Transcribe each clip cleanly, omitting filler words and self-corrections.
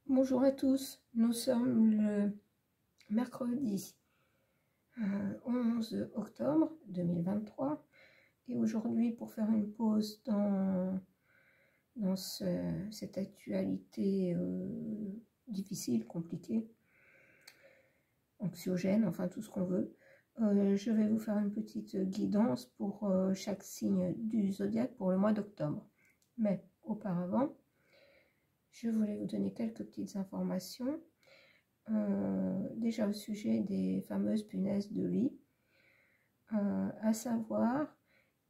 Bonjour à tous, nous sommes le mercredi 11 octobre 2023 et aujourd'hui, pour faire une pause dans cette actualité difficile, compliquée, anxiogène, enfin tout ce qu'on veut, je vais vous faire une petite guidance pour chaque signe du zodiaque pour le mois d'octobre. Mais auparavant, je voulais vous donner quelques petites informations. Déjà au sujet des fameuses punaises de lit, à savoir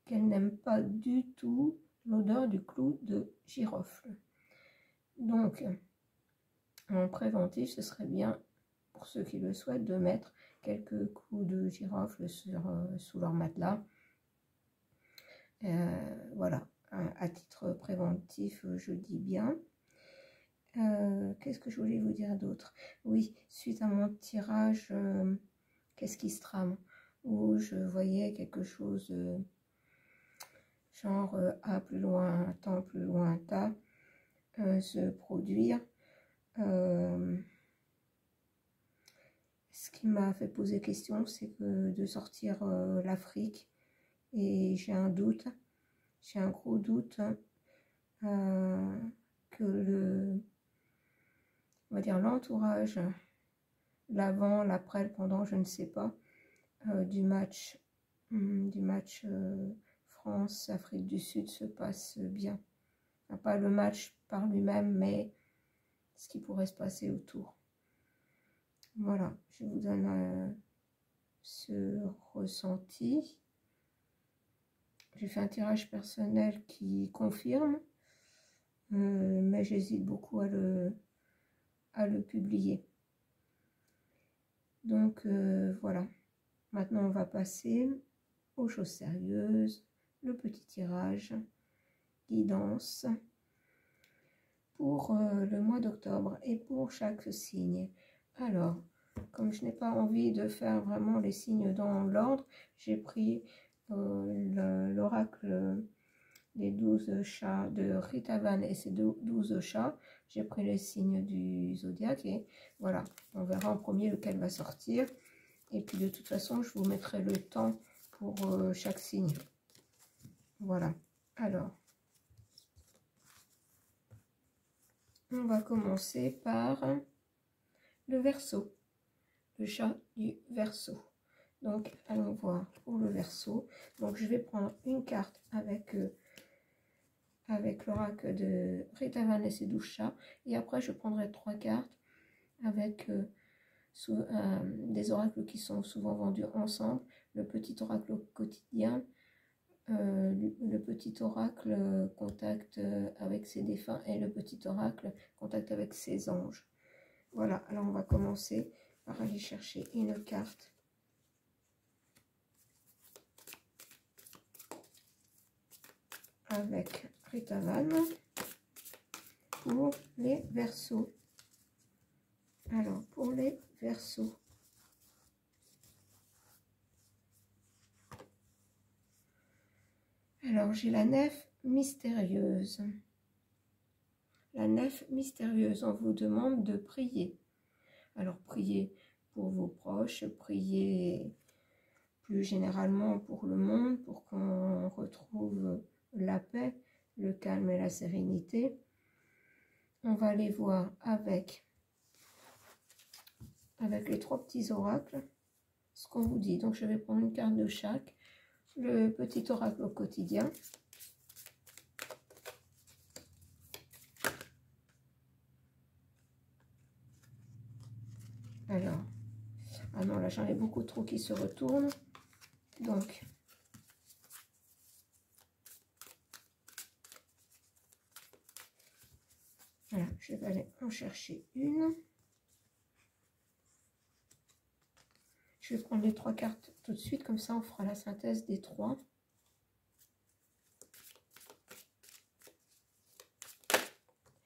qu'elles n'aiment pas du tout l'odeur du clou de girofle. Donc, en préventif, ce serait bien, pour ceux qui le souhaitent, de mettre quelques clous de girofle sous leur matelas. Voilà, à titre préventif, je dis bien. Qu'est-ce que je voulais vous dire d'autre? Oui, suite à mon tirage Qu'est-ce qui se trame, où je voyais quelque chose genre A plus loin, temps plus loin, ta se produire. Ce qui m'a fait poser question, c'est que de sortir l'Afrique, et j'ai un doute, j'ai un gros doute que on va dire l'entourage, l'avant, l'après, le pendant, je ne sais pas, du match France-Afrique du Sud se passe bien. Enfin, pas le match par lui-même, mais ce qui pourrait se passer autour. Voilà, je vous donne ce ressenti. J'ai fait un tirage personnel qui confirme, mais j'hésite beaucoup à le publier. Donc voilà, maintenant on va passer aux choses sérieuses, le petit tirage, guidance pour le mois d'octobre et pour chaque signe. Alors, comme je n'ai pas envie de faire vraiment les signes dans l'ordre, j'ai pris l'oracle des 12 chats de Rita Van et ses 12 chats. J'ai pris les signes du zodiaque et voilà, on verra en premier lequel va sortir. Et puis de toute façon, je vous mettrai le temps pour chaque signe. Voilà, alors, on va commencer par le Verseau, le chat du Verseau. Donc, allons voir pour le Verseau. Donc, je vais prendre une carte avec l'oracle de Rita Van et ses 12 chats. Et après, je prendrai 3 cartes avec des oracles qui sont souvent vendus ensemble. Le petit oracle quotidien, le petit oracle contact avec ses défunts et le petit oracle contact avec ses anges. Voilà, alors on va commencer par aller chercher une carte avec Rita Van pour les Verseaux. Alors, pour les Verseaux, alors j'ai la nef mystérieuse. La nef mystérieuse, on vous demande de prier. Alors, priez pour vos proches, priez plus généralement pour le monde, pour qu'on retrouve la paix, le calme et la sérénité. On va aller voir avec les 3 petits oracles ce qu'on vous dit. Donc, je vais prendre une carte de chaque. Le petit oracle au quotidien. Alors, ah non, là j'en ai beaucoup trop qui se retournent. Donc, voilà, je vais aller en chercher une. Je vais prendre les 3 cartes tout de suite, comme ça on fera la synthèse des 3.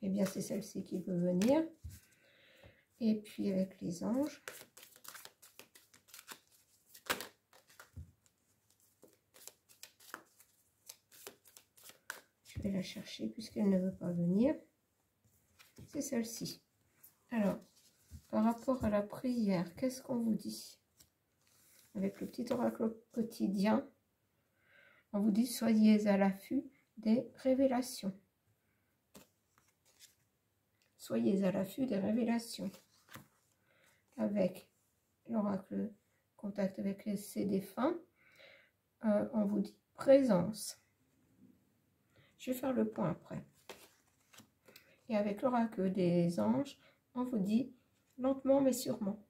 Eh bien, c'est celle-ci qui peut venir. Et puis avec les anges. Je vais la chercher puisqu'elle ne veut pas venir. C'est celle-ci. Alors, par rapport à la prière, qu'est-ce qu'on vous dit? Avec le petit oracle quotidien, on vous dit soyez à l'affût des révélations. Soyez à l'affût des révélations. Avec l'oracle contact avec ses défunts, on vous dit présence. Je vais faire le point après. Et avec l'oracle des anges, on vous dit lentement mais sûrement.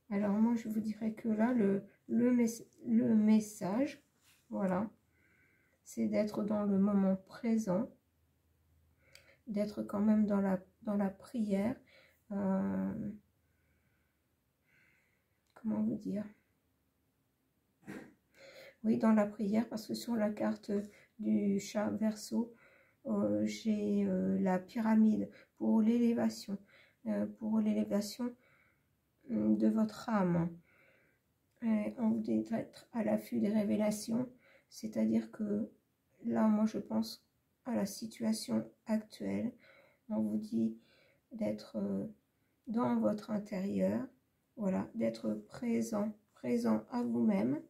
Alors moi je vous dirais que là le message, voilà, c'est d'être dans le moment présent, d'être quand même dans la prière. Comment vous dire? Oui, dans la prière, parce que sur la carte du chat Verseau, j'ai la pyramide pour l'élévation de votre âme. On vous dit d'être à l'affût des révélations, c'est-à-dire que là, moi, je pense à la situation actuelle. On vous dit d'être dans votre intérieur, voilà, d'être présent à vous-même,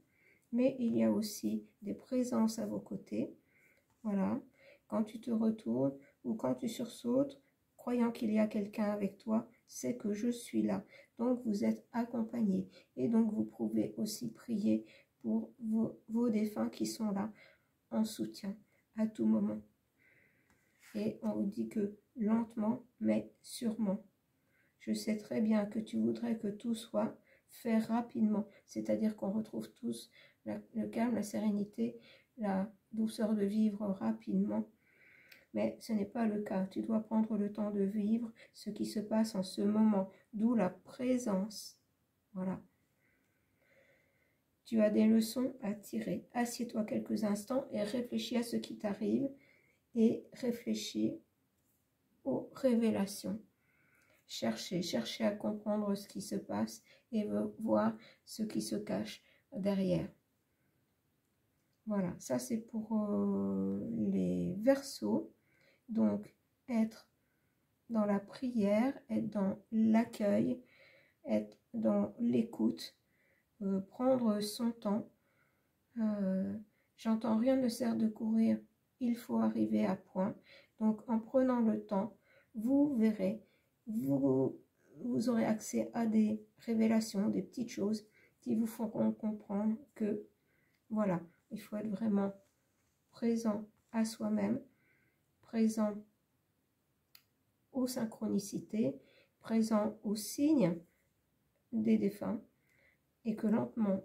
mais il y a aussi des présences à vos côtés, voilà. Quand tu te retournes ou quand tu sursautes, croyant qu'il y a quelqu'un avec toi, c'est que je suis là. Donc vous êtes accompagné et donc vous pouvez aussi prier pour vos défunts qui sont là en soutien à tout moment. Et on vous dit que lentement mais sûrement. Je sais très bien que tu voudrais que tout soit fait rapidement, c'est-à-dire qu'on retrouve tous le calme, la sérénité, la douceur de vivre rapidement. Mais ce n'est pas le cas. Tu dois prendre le temps de vivre ce qui se passe en ce moment, d'où la présence. Voilà. Tu as des leçons à tirer. Assieds-toi quelques instants et réfléchis à ce qui t'arrive et réfléchis aux révélations. Cherchez à comprendre ce qui se passe et voir ce qui se cache derrière. Voilà, ça c'est pour les Verseaux. Donc, être dans la prière, être dans l'accueil, être dans l'écoute, prendre son temps. J'entends rien ne sert de courir, il faut arriver à point. Donc, en prenant le temps, vous verrez, vous aurez accès à des révélations, des petites choses qui vous feront comprendre que, voilà, il faut être vraiment présent à soi-même, présent aux synchronicités, présent aux signes des défunts, et que lentement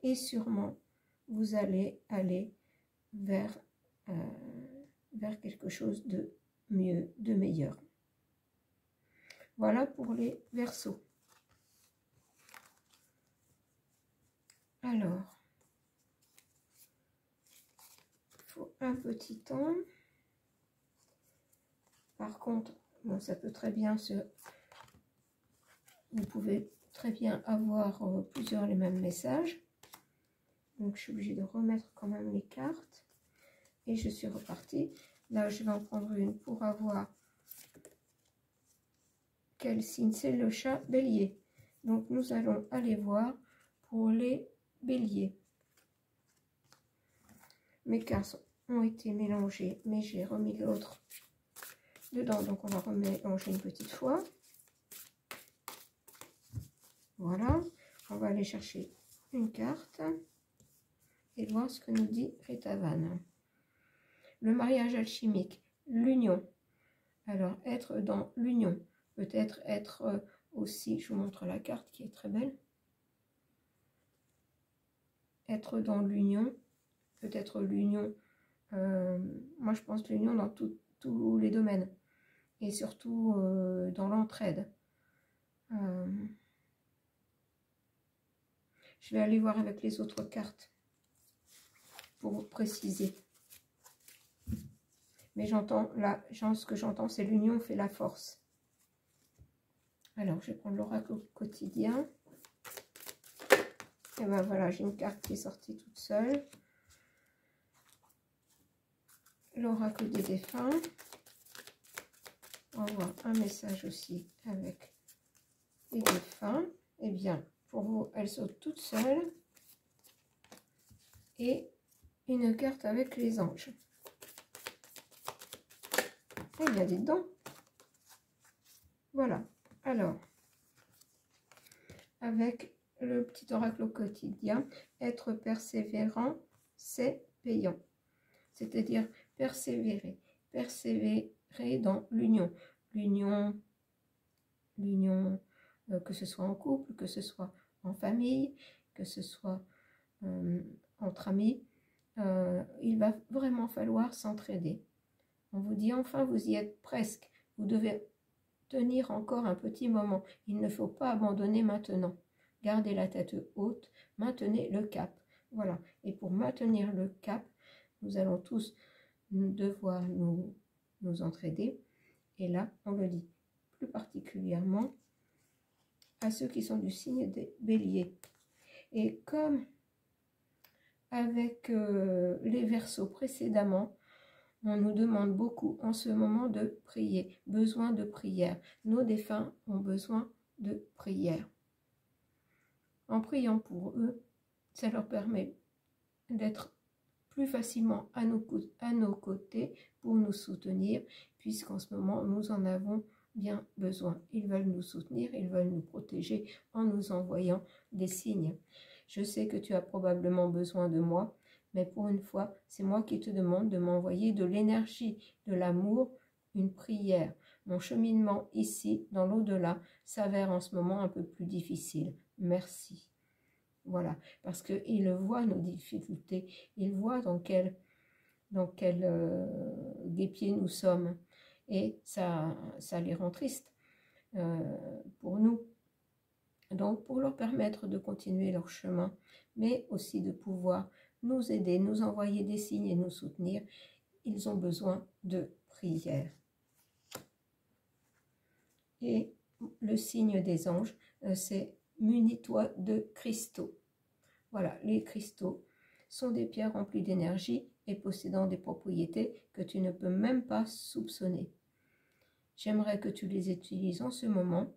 et sûrement, vous allez aller vers quelque chose de mieux, de meilleur. Voilà pour les Verseaux. Alors, il faut un petit temps. Par contre, bon, ça peut très bien vous pouvez très bien avoir plusieurs les mêmes messages. Donc, je suis obligée de remettre quand même les cartes. Et je suis repartie. Là, je vais en prendre une pour avoir quel signe. C'est le chat Bélier. Donc, nous allons aller voir pour les Béliers. Mes cartes ont été mélangées, mais j'ai remis l'autre dedans. Donc, on va remélanger une petite fois. Voilà. On va aller chercher une carte et voir ce que nous dit Ritavan. Le mariage alchimique, l'union. Alors, être dans l'union, peut-être être aussi, je vous montre la carte qui est très belle. Être dans l'union, peut-être l'union, moi je pense l'union dans tous les domaines, et surtout dans l'entraide. Je vais aller voir avec les autres cartes pour vous préciser. Mais j'entends là, ce que j'entends, c'est l'union fait la force. Alors, je vais prendre l'oracle quotidien. Et ben voilà, j'ai une carte qui est sortie toute seule. L'oracle des défunts. renvoie un message aussi avec les défunts. Eh bien, pour vous, elle saute toute seule. Et une carte avec les anges. Eh bien, dites donc. Voilà. Alors, avec le petit oracle au quotidien, être persévérant, c'est payant. C'est-à-dire persévérer. Persévérer dans l'union. L'union, que ce soit en couple, que ce soit en famille, que ce soit entre amis. Il va vraiment falloir s'entraider. On vous dit enfin, vous y êtes presque. Vous devez tenir encore un petit moment. Il ne faut pas abandonner maintenant. Gardez la tête haute, maintenez le cap. Voilà. Et pour maintenir le cap, nous allons tous devoir nous entraider. Et là, on le dit plus particulièrement à ceux qui sont du signe des béliers. Et comme avec les Verseaux précédemment, on nous demande beaucoup en ce moment de prier, besoin de prière. Nos défunts ont besoin de prière. En priant pour eux, ça leur permet d'être plus facilement à nos côtés pour nous soutenir, puisqu'en ce moment, nous en avons bien besoin. Ils veulent nous soutenir, ils veulent nous protéger en nous envoyant des signes. Je sais que tu as probablement besoin de moi, mais pour une fois, c'est moi qui te demande de m'envoyer de l'énergie, de l'amour, une prière. Mon cheminement ici, dans l'au-delà, s'avère en ce moment un peu plus difficile. Merci. Voilà, parce qu'il voit nos difficultés, il voit dans quel guêpier nous sommes, et ça les rend tristes pour nous. Donc, pour leur permettre de continuer leur chemin, mais aussi de pouvoir nous aider, nous envoyer des signes et nous soutenir, ils ont besoin de prière. Et le signe des anges, c'est « munis-toi de cristaux ». Voilà, les cristaux sont des pierres remplies d'énergie et possédant des propriétés que tu ne peux même pas soupçonner. J'aimerais que tu les utilises en ce moment.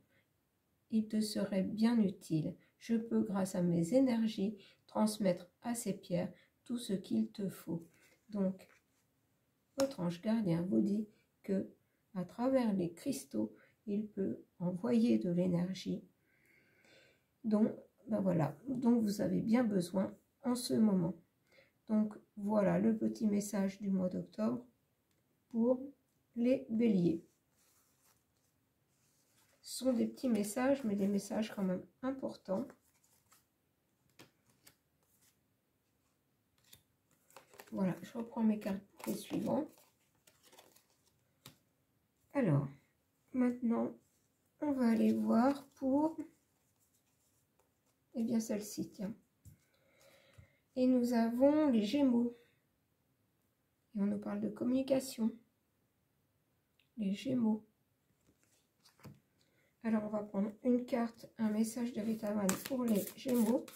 Il te serait bien utile. Je peux, grâce à mes énergies, transmettre à ces pierres tout ce qu'il te faut. Donc, votre ange gardien vous dit que, à travers les cristaux, il peut envoyer de l'énergie dont, ben voilà, dont vous avez bien besoin en ce moment. Donc, voilà le petit message du mois d'octobre pour les béliers. Ce sont des petits messages, mais des messages quand même importants. Voilà, je reprends mes cartes pour les suivants. Alors, maintenant, on va aller voir pour, eh bien, celle-ci, tiens. Et nous avons les Gémeaux. Et on nous parle de communication. Les Gémeaux. Alors, on va prendre une carte, un message de Rita Van pour les Gémeaux.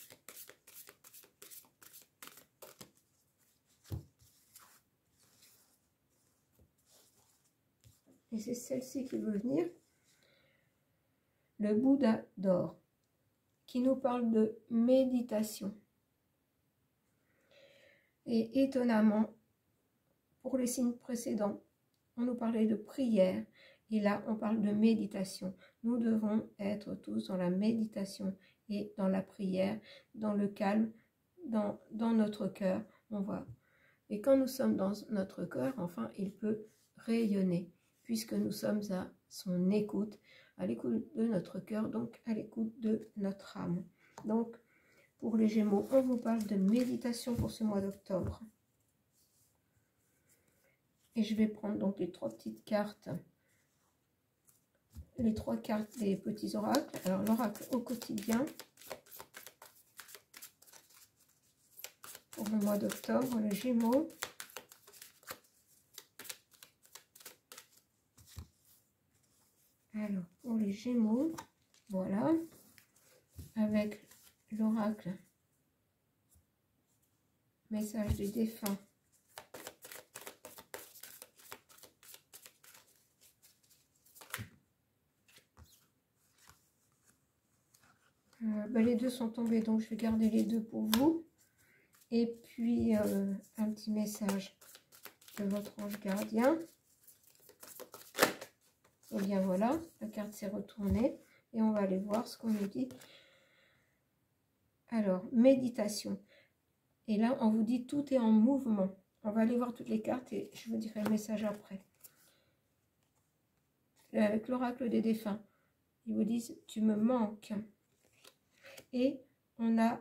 Et c'est celle-ci qui veut venir. Le Bouddha d'or, qui nous parle de méditation. Et étonnamment, pour les signes précédents, on nous parlait de prière. Et là, on parle de méditation. Nous devons être tous dans la méditation et dans la prière, dans le calme, dans notre cœur. On voit. Et quand nous sommes dans notre cœur, enfin, il peut rayonner, puisque nous sommes à son écoute, à l'écoute de notre cœur, donc à l'écoute de notre âme. Donc, pour les Gémeaux, on vous parle de méditation pour ce mois d'octobre. Et je vais prendre donc les trois petites cartes. Les trois cartes des petits oracles. Alors, l'oracle au quotidien pour le mois d'octobre, le Gémeaux. Alors, pour les Gémeaux, voilà, avec l'oracle, message des défunts. Les deux sont tombés, donc je vais garder les deux pour vous. Et puis, un petit message de votre ange gardien. Et bien voilà, la carte s'est retournée. Et on va aller voir ce qu'on nous dit. Alors, méditation. Et là, on vous dit tout est en mouvement. On va aller voir toutes les cartes et je vous dirai le message après. Avec l'oracle des défunts, ils vous disent « tu me manques ». Et on a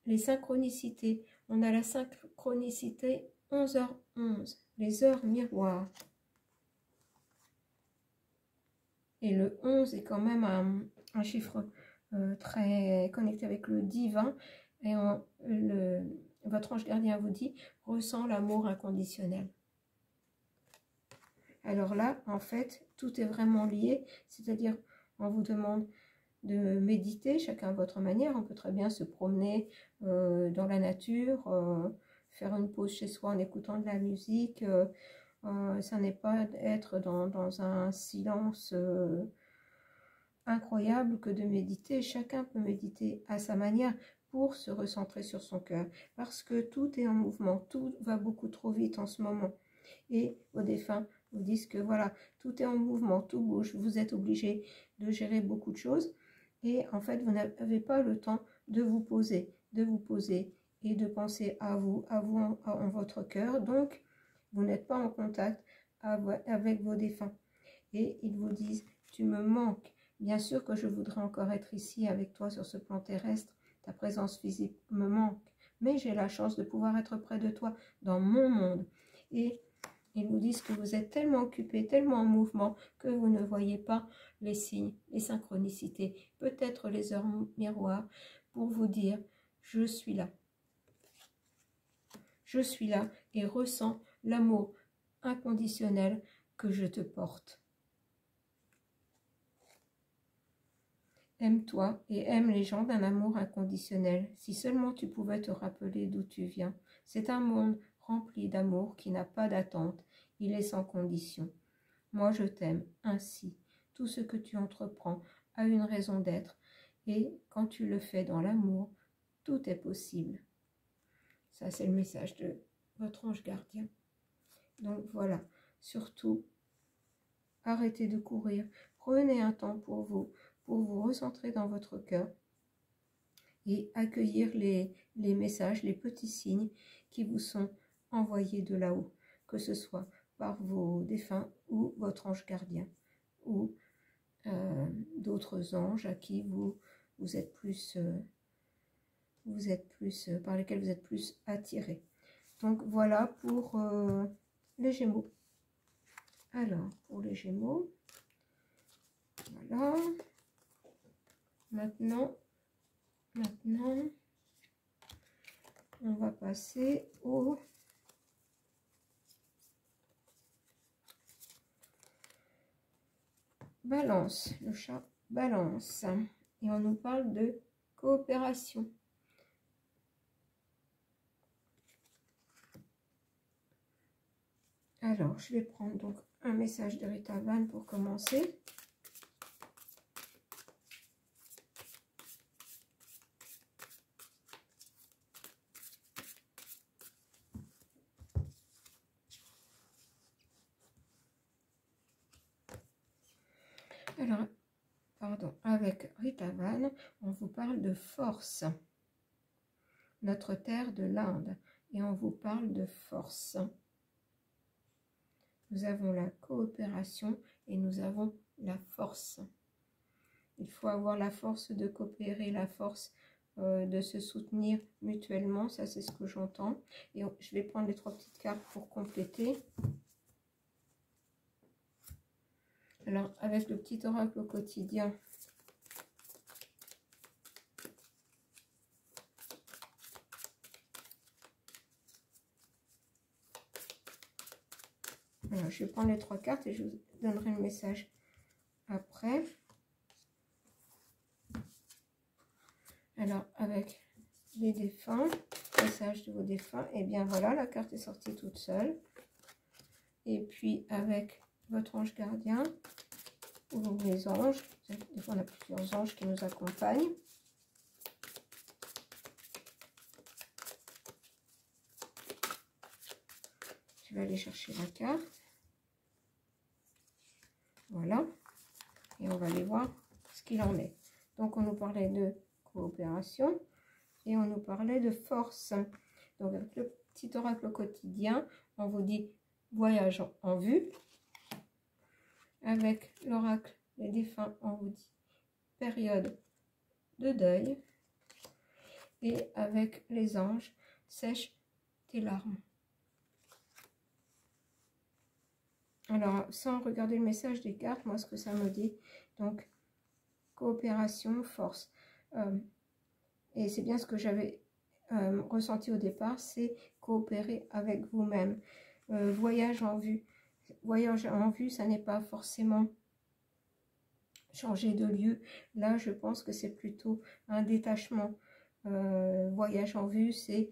les synchronicités. On a la synchronicité 11h11, les heures miroirs. Et le 11 est quand même un chiffre très connecté avec le divin. Et votre ange gardien vous dit « ressens l'amour inconditionnel ». Alors là, en fait, tout est vraiment lié. C'est-à-dire, on vous demande de méditer, chacun à votre manière. On peut très bien se promener dans la nature, faire une pause chez soi en écoutant de la musique. Ça n'est pas être dans un silence incroyable que de méditer. Chacun peut méditer à sa manière pour se recentrer sur son cœur. Parce que tout est en mouvement, tout va beaucoup trop vite en ce moment. Et vos défunts vous disent que voilà, tout est en mouvement, tout bouge. Vous êtes obligé de gérer beaucoup de choses. Et en fait, vous n'avez pas le temps de vous poser et de penser à vous en votre cœur. Donc, vous n'êtes pas en contact avec vos défunts. Et ils vous disent, tu me manques. Bien sûr que je voudrais encore être ici avec toi sur ce plan terrestre. Ta présence physique me manque. Mais j'ai la chance de pouvoir être près de toi dans mon monde. Et ils vous disent que vous êtes tellement occupé, tellement en mouvement, que vous ne voyez pas les signes, les synchronicités, peut-être les heures miroirs, pour vous dire, je suis là. Je suis là et ressens l'amour inconditionnel que je te porte. Aime-toi et aime les gens d'un amour inconditionnel. Si seulement tu pouvais te rappeler d'où tu viens. C'est un monde rempli d'amour qui n'a pas d'attente. Il est sans condition. Moi, je t'aime ainsi. Tout ce que tu entreprends a une raison d'être. Et quand tu le fais dans l'amour, tout est possible. Ça, c'est le message de votre ange gardien. Donc voilà, surtout, arrêtez de courir. Prenez un temps pour vous recentrer dans votre cœur et accueillir les messages, les petits signes qui vous sont envoyés de là-haut, que ce soit par vos défunts ou votre ange gardien, ou d'autres anges à qui vous êtes plus, par lesquels vous êtes plus attirés. Donc voilà pour les Gémeaux. Alors, pour les Gémeaux, voilà. Maintenant, on va passer au Balance, le chat Balance. Et on nous parle de coopération. Alors, je vais prendre donc un message de Rita Van pour commencer. Alors, pardon, avec Rita Van, on vous parle de force. Notre terre de l'Inde. Et on vous parle de force. Nous avons la coopération et nous avons la force. Il faut avoir la force de coopérer, la force de se soutenir mutuellement. Ça, c'est ce que j'entends. Et je vais prendre les 3 petites cartes pour compléter. Alors, avec le petit oracle au quotidien, alors, je vais prendre les 3 cartes et je vous donnerai le message après. Alors, avec les défunts, message de vos défunts, et bien voilà, la carte est sortie toute seule. Et puis, avec votre ange gardien, ou les anges, des fois on a plusieurs anges qui nous accompagnent. vais aller chercher la carte. Voilà. Et on va aller voir ce qu'il en est. Donc, on nous parlait de coopération et on nous parlait de force. Donc, avec le petit oracle quotidien, on vous dit voyage en vue. Avec l'oracle des défunts, on vous dit période de deuil. Et avec les anges, sèche tes larmes. Alors, sans regarder le message des cartes, moi, ce que ça me dit, donc, coopération, force. Et c'est bien ce que j'avais ressenti au départ, c'est coopérer avec vous-même. Voyage en vue. Voyage en vue, ça n'est pas forcément changer de lieu. Là, je pense que c'est plutôt un détachement. Voyage en vue, c'est...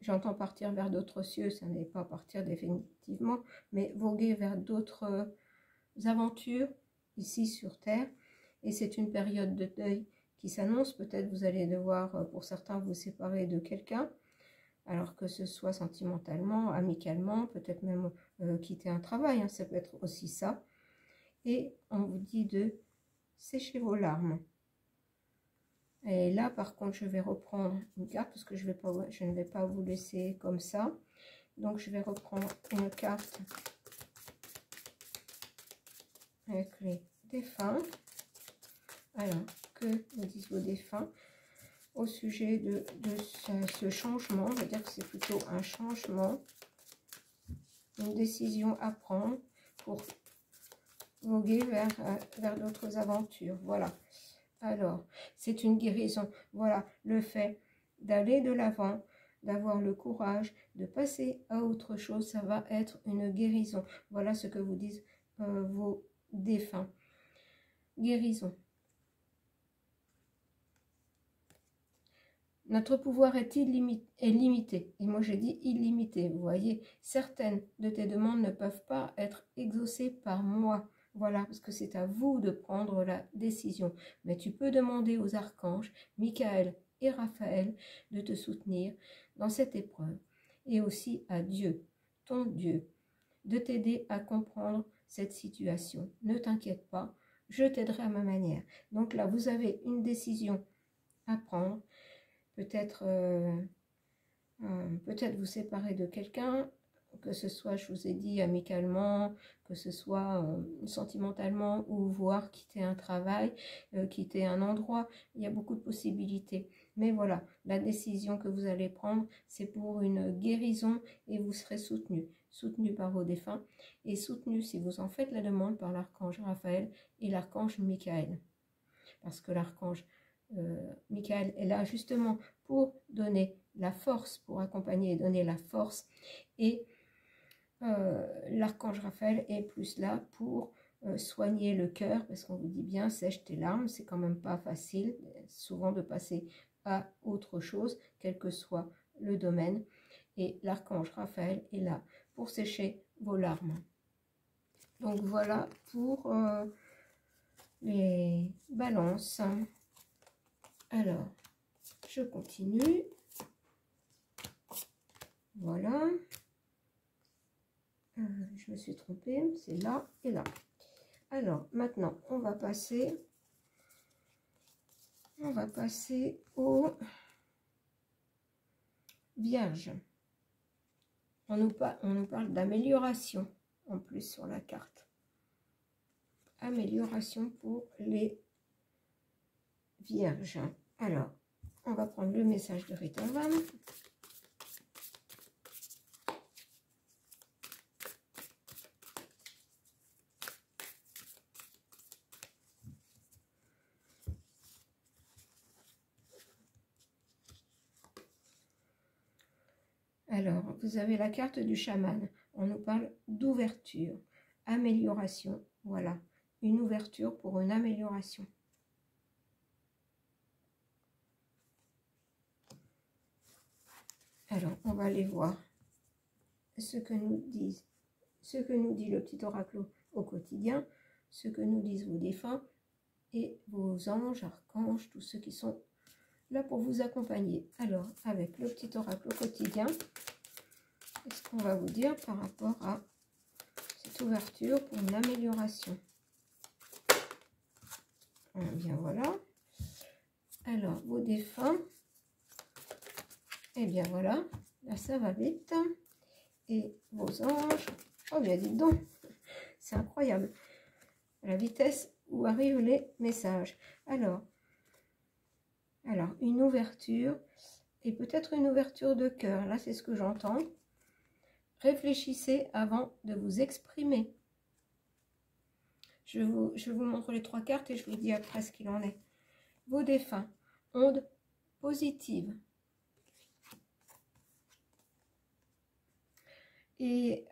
j'entends partir vers d'autres cieux, ça n'est pas partir définitivement, mais voguer vers d'autres aventures ici sur Terre. Et c'est une période de deuil qui s'annonce. Peut-être vous allez devoir, pour certains, vous séparer de quelqu'un, alors que ce soit sentimentalement, amicalement, peut-être même quitter un travail, hein, ça peut être aussi ça. Et on vous dit de sécher vos larmes. Et là, par contre, je vais reprendre une carte parce que je ne vais pas vous laisser comme ça. Donc, je vais reprendre une carte avec les défunts. Alors, que me disent vos défunts au sujet de ce changement? On va dire que c'est plutôt un changement, une décision à prendre pour voguer vers d'autres aventures. Voilà. Alors, c'est une guérison. Voilà, le fait d'aller de l'avant, d'avoir le courage de passer à autre chose, ça va être une guérison. Voilà ce que vous disent vos défunts. Guérison. Notre pouvoir est limité. Et moi, j'ai dit illimité. Vous voyez, certaines de tes demandes ne peuvent pas être exaucées par moi. Voilà, parce que c'est à vous de prendre la décision. Mais tu peux demander aux archanges, Michael et Raphaël, de te soutenir dans cette épreuve. Et aussi à Dieu, ton Dieu, de t'aider à comprendre cette situation. Ne t'inquiète pas, je t'aiderai à ma manière. Donc là, vous avez une décision à prendre. Peut-être vous séparer de quelqu'un, que ce soit, je vous ai dit, amicalement, que ce soit sentimentalement, ou voire quitter un travail, quitter un endroit. Il y a beaucoup de possibilités. Mais voilà, la décision que vous allez prendre, c'est pour une guérison et vous serez soutenu. Soutenu par vos défunts et soutenu, si vous en faites la demande, par l'archange Raphaël et l'archange Michael. Parce que l'archange Michael est là justement pour donner la force, pour accompagner et donner la force. Et l'archange Raphaël est plus là pour soigner le cœur, parce qu'on vous dit bien, sèche tes larmes, c'est quand même pas facile, souvent de passer à autre chose, quel que soit le domaine. Et l'archange Raphaël est là pour sécher vos larmes. Donc voilà pour les balances. Alors, je continue. Voilà. Je me suis trompée, c'est là et là. Alors, maintenant, on va passer aux Vierges. On nous parle d'amélioration, en plus, sur la carte. Amélioration pour les Vierges. Alors, on va prendre le message de Rita Van. Alors, vous avez la carte du chaman. On nous parle d'ouverture, amélioration. Voilà, une ouverture pour une amélioration. Alors, on va aller voir ce que nous dit le petit oracle au quotidien, ce que nous disent vos défunts et vos anges, archanges, tous ceux qui sont là pour vous accompagner. Alors, avec le petit oracle au quotidien, qu'est-ce qu'on va vous dire par rapport à cette ouverture pour une amélioration? Eh bien voilà. Alors, vos défunts. Eh bien voilà, là ça va vite. Et vos anges. Oh bien dites donc, c'est incroyable. La vitesse où arrivent les messages. Alors une ouverture. Et peut-être une ouverture de cœur. Là, c'est ce que j'entends. Réfléchissez avant de vous exprimer. Je vous montre les 3 cartes et je vous dis après ce qu'il en est. Vos défunts, onde positive. Et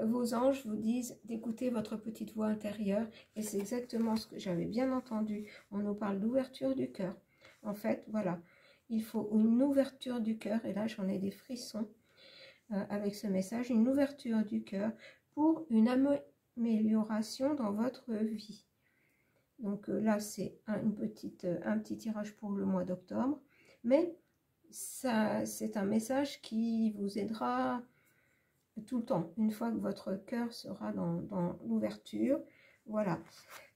vos anges vous disent d'écouter votre petite voix intérieure. Et c'est exactement ce que j'avais bien entendu. On nous parle d'ouverture du cœur. En fait, voilà, il faut une ouverture du cœur. Et là, j'en ai des frissons avec ce message. Une ouverture du cœur pour une amélioration dans votre vie. Donc là, c'est un petit tirage pour le mois d'octobre. Mais c'est un message qui vous aidera tout le temps, une fois que votre cœur sera dans l'ouverture. Voilà,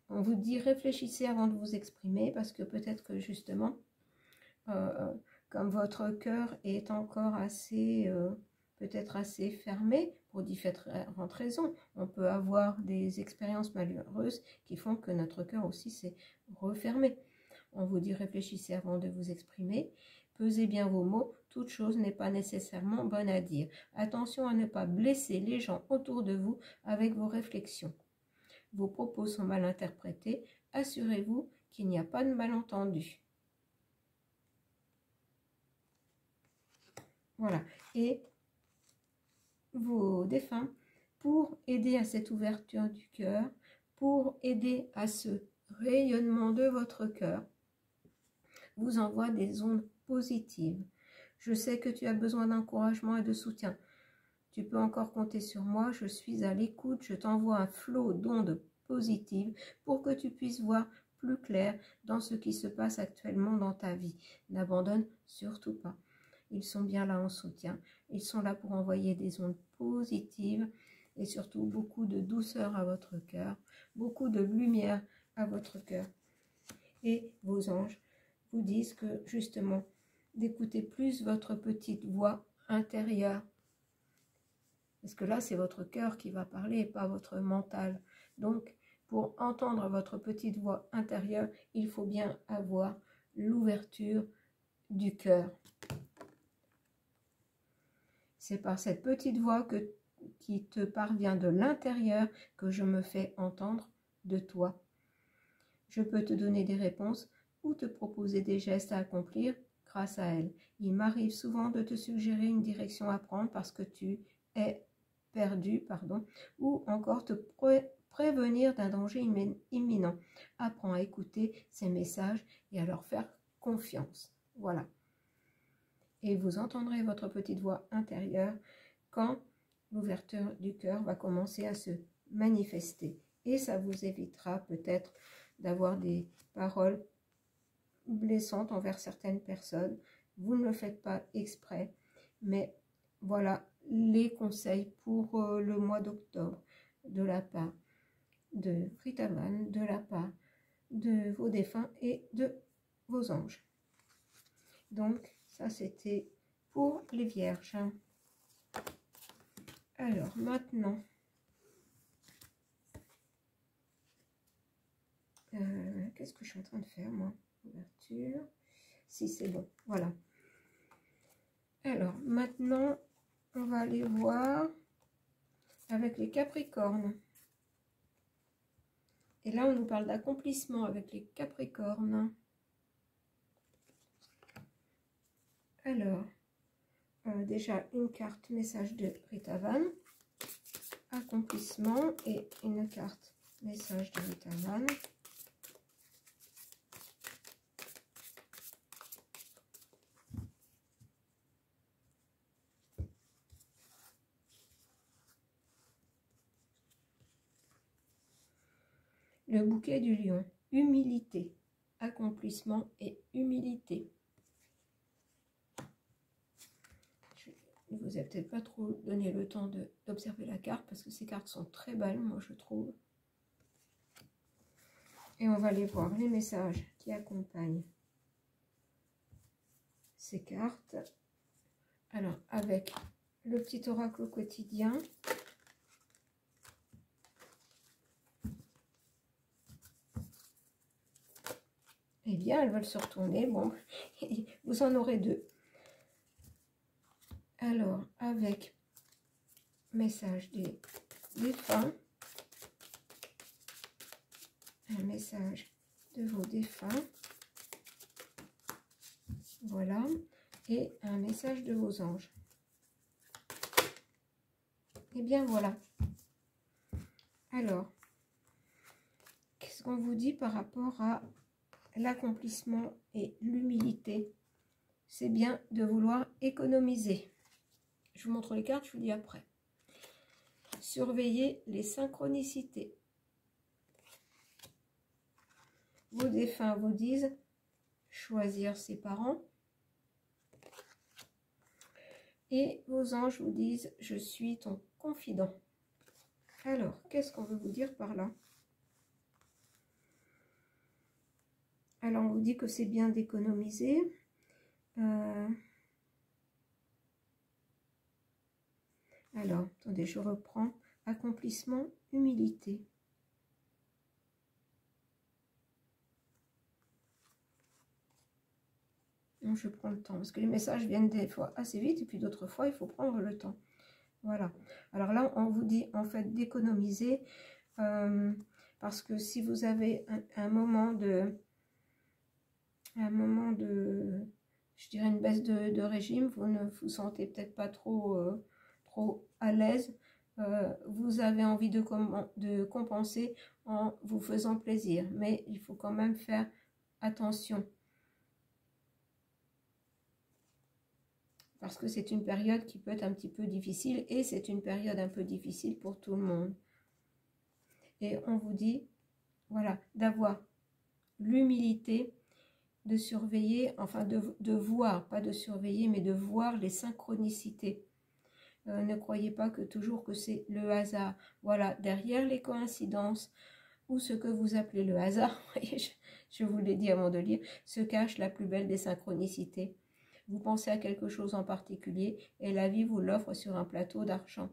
on vous dit réfléchissez avant de vous exprimer, parce que peut-être que justement, comme votre cœur est encore assez, peut-être assez fermé pour différentes raisons, on peut avoir des expériences malheureuses qui font que notre cœur aussi s'est refermé. On vous dit réfléchissez avant de vous exprimer. Pesez bien vos mots, toute chose n'est pas nécessairement bonne à dire. Attention à ne pas blesser les gens autour de vous avec vos réflexions. Vos propos sont mal interprétés, assurez-vous qu'il n'y a pas de malentendu. Voilà, et vos défunts, pour aider à cette ouverture du cœur, pour aider à ce rayonnement de votre cœur, vous envoient des ondes positives. Je sais que tu as besoin d'encouragement et de soutien. Tu peux encore compter sur moi, je suis à l'écoute, je t'envoie un flot d'ondes positives pour que tu puisses voir plus clair dans ce qui se passe actuellement dans ta vie. N'abandonne surtout pas. Ils sont bien là en soutien, ils sont là pour envoyer des ondes positives et surtout beaucoup de douceur à votre cœur, beaucoup de lumière à votre cœur. Et vos anges vous disent que justement, d'écouter plus votre petite voix intérieure. Parce que là, c'est votre cœur qui va parler et pas votre mental. Donc, pour entendre votre petite voix intérieure, il faut bien avoir l'ouverture du cœur. C'est par cette petite voix qui te parvient de l'intérieur que je me fais entendre de toi. Je peux te donner des réponses ou te proposer des gestes à accomplir grâce à elle. Il m'arrive souvent de te suggérer une direction à prendre parce que tu es perdu, ou encore te prévenir d'un danger imminent. Apprends à écouter ces messages et à leur faire confiance. Voilà. Et vous entendrez votre petite voix intérieure quand l'ouverture du cœur va commencer à se manifester. Et ça vous évitera peut-être d'avoir des paroles blessantes envers certaines personnes. Vous ne le faites pas exprès, mais voilà les conseils pour le mois d'octobre de la part de Rita Van, de la part de vos défunts et de vos anges. Donc, ça c'était pour les vierges. Alors, maintenant, qu'est-ce que je suis en train de faire, moi? Ouverture. Si, c'est bon, voilà. Alors, maintenant, on va aller voir avec les Capricornes. Et là, on nous parle d'accomplissement avec les Capricornes. Alors, déjà une carte message de Rita Van, accomplissement, et une carte message de Rita Van. Le bouquet du lion, humilité, accomplissement et humilité. il vous a peut-être pas trop donné le temps d'observer la carte, parce que ces cartes sont très belles, moi je trouve. Et on va aller voir les messages qui accompagnent ces cartes. Alors, avec le petit oracle quotidien. Eh bien, elles veulent se retourner. Bon, vous en aurez deux. Alors, avec message des défunts. Un message de vos défunts. Voilà. Et un message de vos anges. Et bien, voilà. Alors, qu'est-ce qu'on vous dit par rapport à l'accomplissement et l'humilité? C'est bien de vouloir économiser. Je vous montre les cartes, je vous dis après. Surveillez les synchronicités. Vos défunts vous disent choisir ses parents. Et vos anges vous disent je suis ton confident. Alors, qu'est-ce qu'on veut vous dire par là? Alors, on vous dit que c'est bien d'économiser. Alors, attendez, je reprends. Accomplissement, humilité. Donc, je prends le temps, parce que les messages viennent des fois assez vite, et puis d'autres fois, il faut prendre le temps. Voilà. Alors là, on vous dit, en fait, d'économiser, parce que si vous avez un moment de, je dirais, une baisse de régime, vous ne vous sentez peut-être pas trop à l'aise, vous avez envie de compenser en vous faisant plaisir, mais il faut quand même faire attention. Parce que c'est une période qui peut être un petit peu difficile, et c'est une période un peu difficile pour tout le monde. Et on vous dit, voilà, d'avoir l'humilité de surveiller, enfin de voir, pas de surveiller, mais de voir les synchronicités. Ne croyez pas que toujours que c'est le hasard. Voilà, derrière les coïncidences, ou ce que vous appelez le hasard, je vous l'ai dit avant de lire, se cache la plus belle des synchronicités. Vous pensez à quelque chose en particulier et la vie vous l'offre sur un plateau d'argent.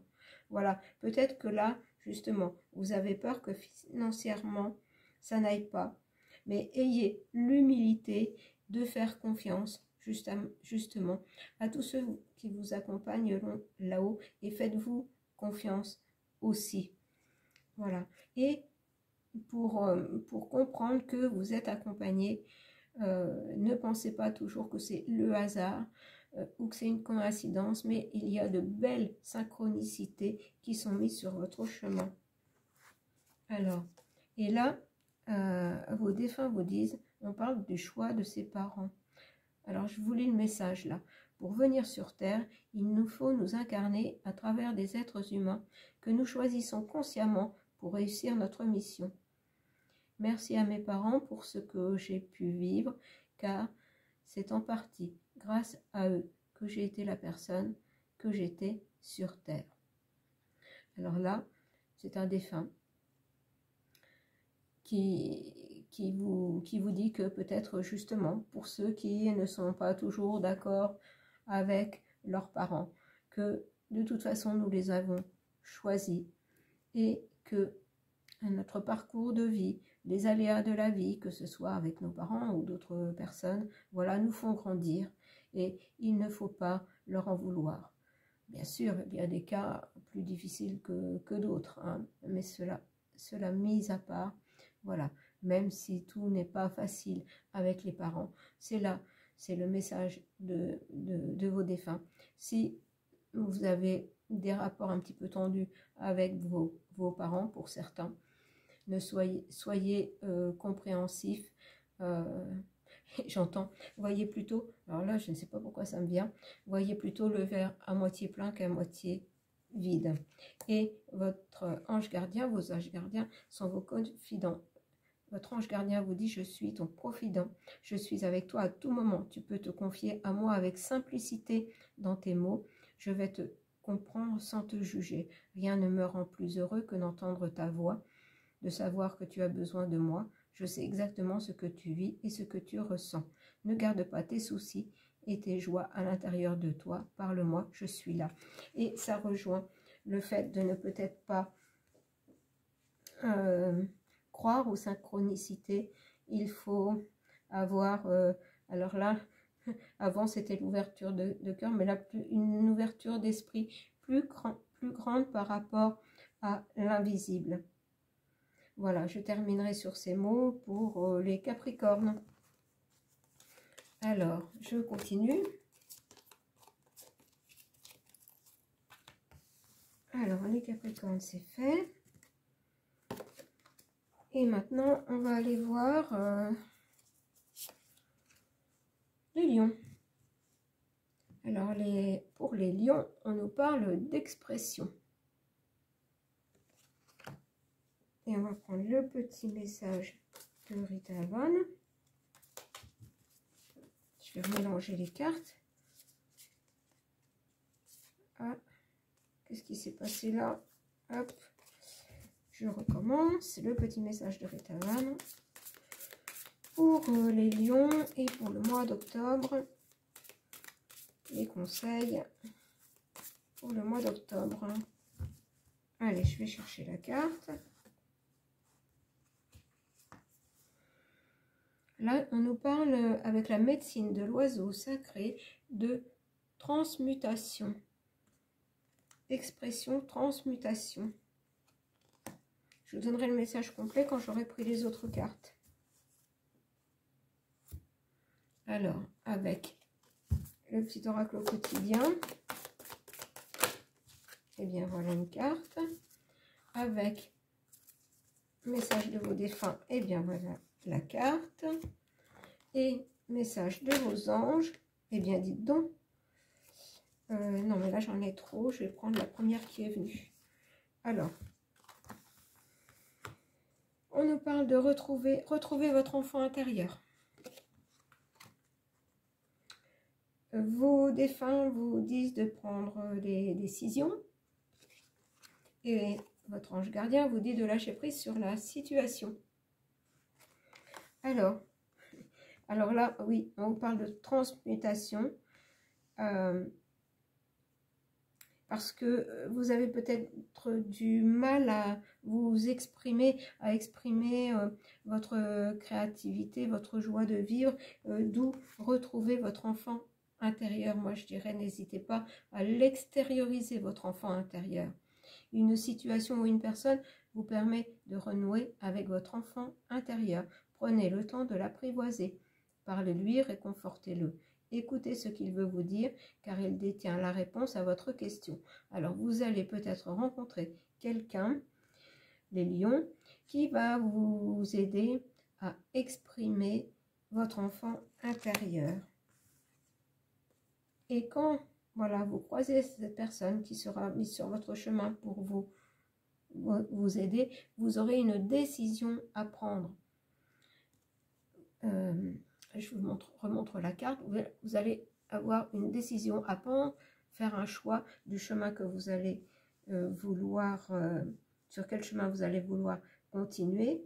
Voilà, peut-être que là, justement, vous avez peur que financièrement, ça n'aille pas. Mais ayez l'humilité de faire confiance, justement, à tous ceux qui vous accompagnent là-haut, et faites-vous confiance aussi. Voilà. Et pour comprendre que vous êtes accompagné, ne pensez pas toujours que c'est le hasard ou que c'est une coïncidence, mais il y a de belles synchronicités qui sont mises sur votre chemin. Alors, et là, vos défunts vous disent, on parle du choix de ses parents. Alors, je vous lis le message là. Pour venir sur Terre, il nous faut nous incarner à travers des êtres humains que nous choisissons consciemment pour réussir notre mission. Merci à mes parents pour ce que j'ai pu vivre, car c'est en partie grâce à eux que j'ai été la personne que j'étais sur Terre. Alors là, c'est un défunt qui vous dit que peut-être justement pour ceux qui ne sont pas toujours d'accord avec leurs parents, que de toute façon nous les avons choisis et que notre parcours de vie, les aléas de la vie, que ce soit avec nos parents ou d'autres personnes, voilà, nous font grandir et il ne faut pas leur en vouloir. Bien sûr, il y a des cas plus difficiles que d'autres, hein, mais cela mis à part, voilà, même si tout n'est pas facile avec les parents, c'est là, c'est le message de vos défunts. Si vous avez des rapports un petit peu tendus avec vos parents, pour certains, ne soyez compréhensifs. J'entends, voyez plutôt, alors là je ne sais pas pourquoi ça me vient, voyez plutôt le verre à moitié plein qu'à moitié vide. Et votre ange gardien, vos anges gardiens sont vos confidents. Votre ange gardien vous dit, je suis ton confident, je suis avec toi à tout moment, tu peux te confier à moi avec simplicité dans tes mots, Je vais te comprendre sans te juger. Rien ne me rend plus heureux que d'entendre ta voix, de savoir que tu as besoin de moi. Je sais exactement ce que tu vis et ce que tu ressens. Ne garde pas tes soucis et tes joies à l'intérieur de toi. Parle-moi, je suis là. Et ça rejoint le fait de ne peut-être pas croire aux synchronicités. Il faut avoir, alors là, avant c'était l'ouverture de cœur, mais là une ouverture d'esprit plus grande par rapport à l'invisible. Voilà, je terminerai sur ces mots pour les Capricornes. Alors, je continue. Alors, les Capricornes, c'est fait. Et maintenant, on va aller voir les lions. Alors, pour les lions, on nous parle d'expression. Et on va prendre le petit message de Rita Von. Je vais mélanger les cartes. Ah, qu'est-ce qui s'est passé là? Hop, je recommence. Le petit message de Rita Von pour les lions et pour le mois d'octobre. Les conseils pour le mois d'octobre. Allez, je vais chercher la carte. Là, on nous parle avec la médecine de l'oiseau sacré de transmutation. Expression transmutation. Je vous donnerai le message complet quand j'aurai pris les autres cartes. Alors, avec le petit oracle au quotidien, et bien voilà une carte. Avec message de vos défunts, et bien voilà la carte. Et message de vos anges, et bien dites donc. Non mais là j'en ai trop, je vais prendre la première qui est venue. Alors, on nous parle de retrouver votre enfant intérieur. Vos défunts vous disent de prendre des décisions et votre ange gardien vous dit de lâcher prise sur la situation. Alors là, oui, on vous parle de transmutation parce que vous avez peut-être du mal à vous exprimer, votre créativité, votre joie de vivre, d'où retrouver votre enfant intérieur. Moi, je dirais, n'hésitez pas à l'extérioriser, votre enfant intérieur. Une situation ou une personne vous permet de renouer avec votre enfant intérieur. Prenez le temps de l'apprivoiser. Parlez-lui, réconfortez-le. Écoutez ce qu'il veut vous dire, car il détient la réponse à votre question. Alors, vous allez peut-être rencontrer quelqu'un, les lions, qui va vous aider à exprimer votre enfant intérieur. Et quand voilà, vous croisez cette personne qui sera mise sur votre chemin pour vous aider, vous aurez une décision à prendre. Je vous remontre la carte. Vous allez avoir une décision à prendre, faire un choix du chemin que vous allez sur quel chemin vous allez vouloir continuer.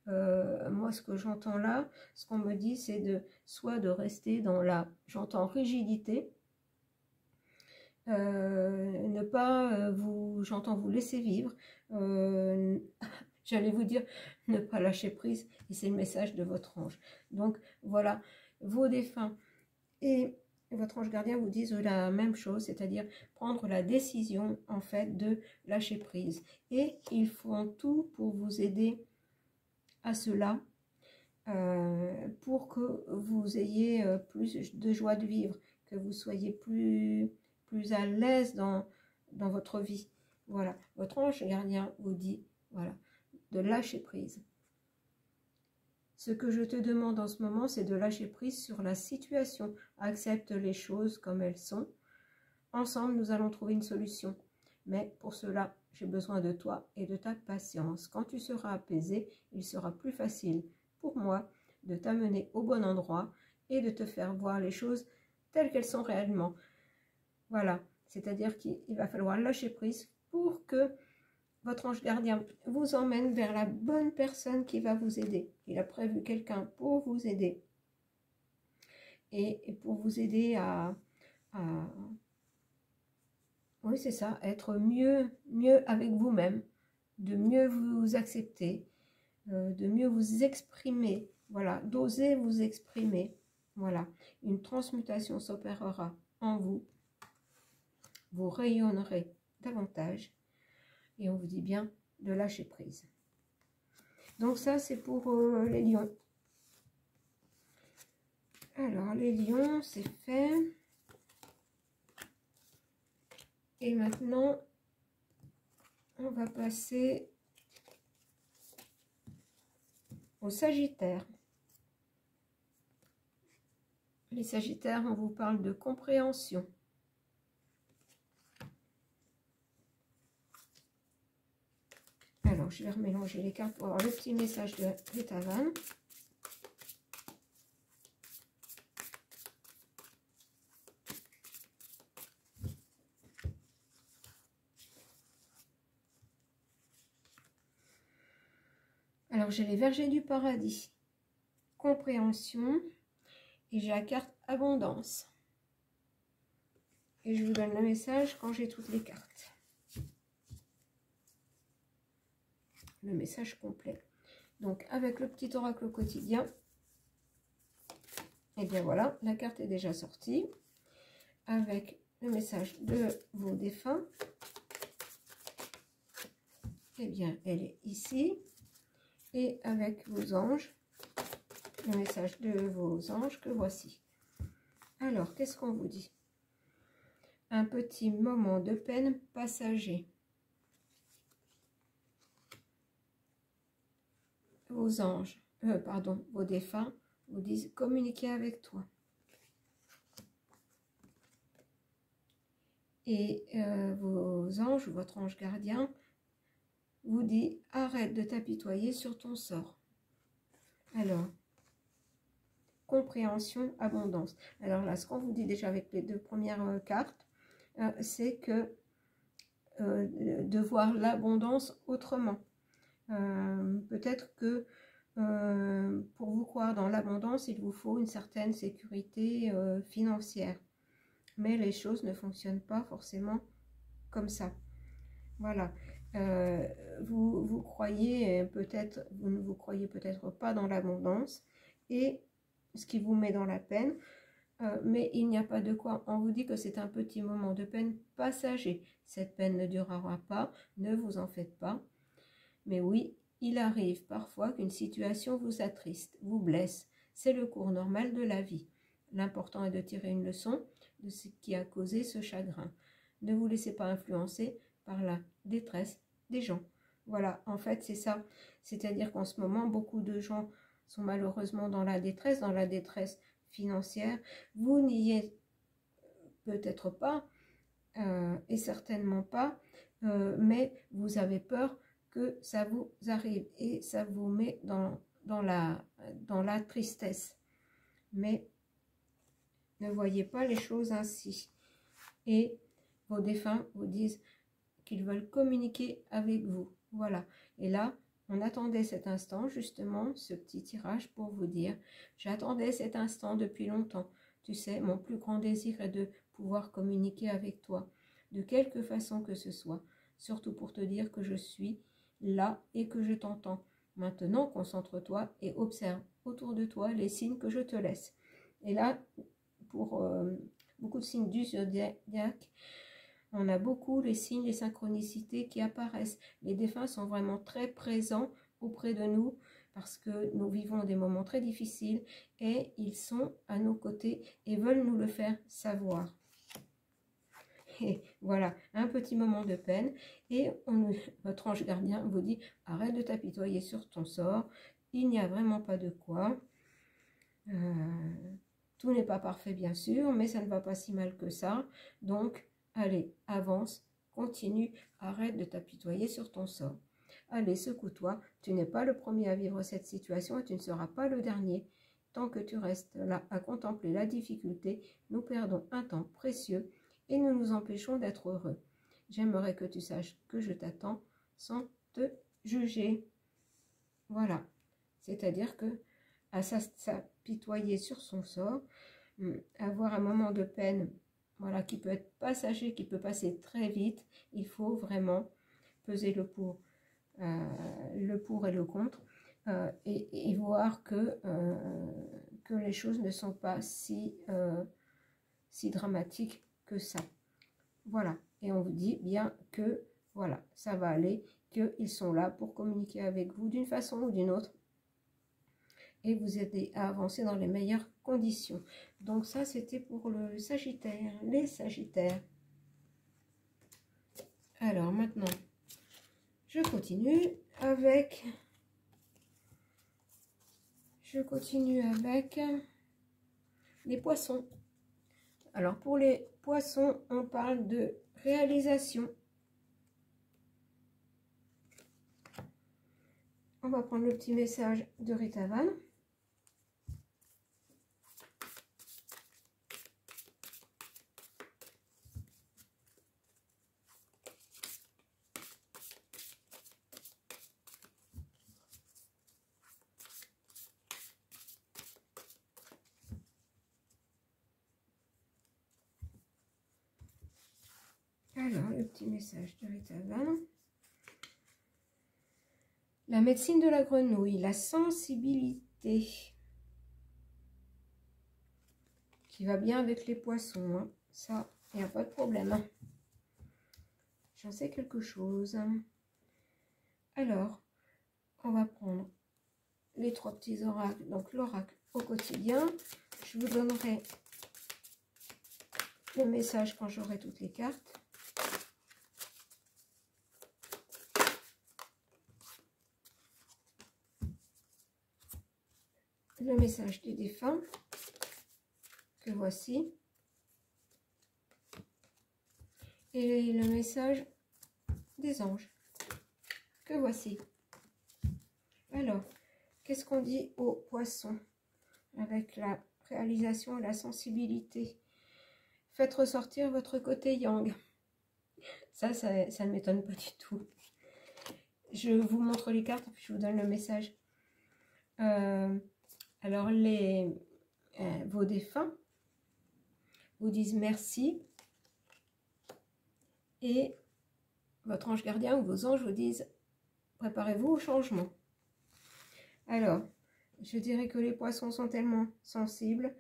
Moi, ce que j'entends là, ce qu'on me dit, c'est soit de rester dans j'entends rigidité, ne pas j'entends vous laisser vivre, j'allais vous dire ne pas lâcher prise, et c'est le message de votre ange. Donc voilà, vos défunts et votre ange gardien vous disent la même chose, c'est-à-dire prendre la décision en fait de lâcher prise, et ils font tout pour vous aider à cela, pour que vous ayez plus de joie de vivre, que vous soyez plus à l'aise dans votre vie. Voilà, votre ange gardien vous dit, voilà, de lâcher prise. Ce que je te demande en ce moment, c'est de lâcher prise sur la situation. Accepte les choses comme elles sont. Ensemble, nous allons trouver une solution. Mais pour cela, j'ai besoin de toi et de ta patience. Quand tu seras apaisé, il sera plus facile pour moi de t'amener au bon endroit et de te faire voir les choses telles qu'elles sont réellement. Voilà, C'est-à-dire qu'il va falloir lâcher prise pour que votre ange gardien vous emmène vers la bonne personne qui va vous aider. Il a prévu quelqu'un pour vous aider. Et pour vous aider oui, c'est ça, être mieux avec vous-même, de mieux vous accepter, de mieux vous exprimer, voilà, d'oser vous exprimer, voilà. Une transmutation s'opérera en vous, vous rayonnerez davantage, et on vous dit bien de lâcher prise. Donc ça, c'est pour les lions. Alors, les lions, c'est fait. Et maintenant, on va passer au Sagittaire. Les Sagittaires, on vous parle de compréhension. Alors, je vais remélanger les cartes pour avoir le petit message de Ritavan. Alors, j'ai les Vergers du Paradis, compréhension, et j'ai la carte abondance. Et je vous donne le message quand j'ai toutes les cartes. Le message complet. Donc, avec le petit oracle quotidien, et bien voilà, la carte est déjà sortie. Avec le message de vos défunts, et bien, elle est ici. Et avec vos anges, le message de vos anges que voici. Alors, qu'est-ce qu'on vous dit? Un petit moment de peine passager. Vos anges, pardon, vos défunts vous disent communiquer avec toi. Et vos anges, votre ange gardien, vous dit arrête de t'apitoyer sur ton sort. Alors, compréhension, abondance. Alors là, ce qu'on vous dit déjà avec les deux premières cartes, c'est que de voir l'abondance autrement. Peut-être que pour vous croire dans l'abondance, il vous faut une certaine sécurité financière. Mais les choses ne fonctionnent pas forcément comme ça. Voilà. Vous croyez peut-être, vous ne vous croyez peut-être pas dans l'abondance, et ce qui vous met dans la peine, mais il n'y a pas de quoi. On vous dit que c'est un petit moment de peine passager. Cette peine ne durera pas, ne vous en faites pas. Mais oui, il arrive parfois qu'une situation vous attriste, vous blesse. C'est le cours normal de la vie. L'important est de tirer une leçon de ce qui a causé ce chagrin. Ne vous laissez pas influencer par la détresse des gens. Voilà, en fait, c'est ça. C'est-à-dire qu'en ce moment, beaucoup de gens sont malheureusement dans la détresse financière. Vous n'y êtes peut-être pas, et certainement pas, mais vous avez peur que ça vous arrive et ça vous met dans la tristesse. Mais ne voyez pas les choses ainsi. Et vos défunts vous disent qu'ils veulent communiquer avec vous. Voilà. Et là, on attendait cet instant, justement, ce petit tirage pour vous dire, j'attendais cet instant depuis longtemps. Tu sais, mon plus grand désir est de pouvoir communiquer avec toi, de quelque façon que ce soit, surtout pour te dire que je suis là et que je t'entends. Maintenant, concentre-toi et observe autour de toi les signes que je te laisse. Et là, pour beaucoup de signes du zodiaque, on a beaucoup les signes, les synchronicités qui apparaissent. Les défunts sont vraiment très présents auprès de nous parce que nous vivons des moments très difficiles et ils sont à nos côtés et veulent nous le faire savoir. Et voilà, un petit moment de peine et votre ange gardien vous dit arrête de t'apitoyer sur ton sort, il n'y a vraiment pas de quoi. Tout n'est pas parfait bien sûr, mais ça ne va pas si mal que ça. Donc, allez, avance, continue, arrête de t'apitoyer sur ton sort. Allez, secoue-toi, tu n'es pas le premier à vivre cette situation et tu ne seras pas le dernier. Tant que tu restes là à contempler la difficulté, nous perdons un temps précieux et nous nous empêchons d'être heureux. J'aimerais que tu saches que je t'attends sans te juger. Voilà. C'est-à-dire que à s'apitoyer sur son sort, avoir un moment de peine, voilà, qui peut être passager, qui peut passer très vite, il faut vraiment peser le pour et le contre, et voir que les choses ne sont pas si dramatiques que ça. Voilà. Et on vous dit bien que voilà, ça va aller, qu'ils sont là pour communiquer avec vous d'une façon ou d'une autre et vous aider à avancer dans les meilleures conditions. Donc ça, c'était pour le Sagittaire, les Sagittaires. Alors maintenant, je continue avec les Poissons. Alors pour les Poissons, on parle de réalisation. On va prendre le petit message de Rita Van. Alors, le petit message de Rita Van. La médecine de la grenouille, la sensibilité, qui va bien avec les poissons, hein. Ça, il n'y a pas de problème. Hein. J'en sais quelque chose. Alors, on va prendre les 3 petits oracles. Donc, l'oracle au quotidien. Je vous donnerai le message quand j'aurai toutes les cartes. Le message des défunts, que voici. Et le message des anges, que voici. Alors, qu'est-ce qu'on dit aux poissons avec la réalisation et la sensibilité? Faites ressortir votre côté yang. Ça ne m'étonne pas du tout. Je vous montre les cartes et puis je vous donne le message. Alors, vos défunts vous disent merci. Et votre ange gardien ou vos anges vous disent préparez-vous au changement. Alors, je dirais que les poissons sont tellement sensibles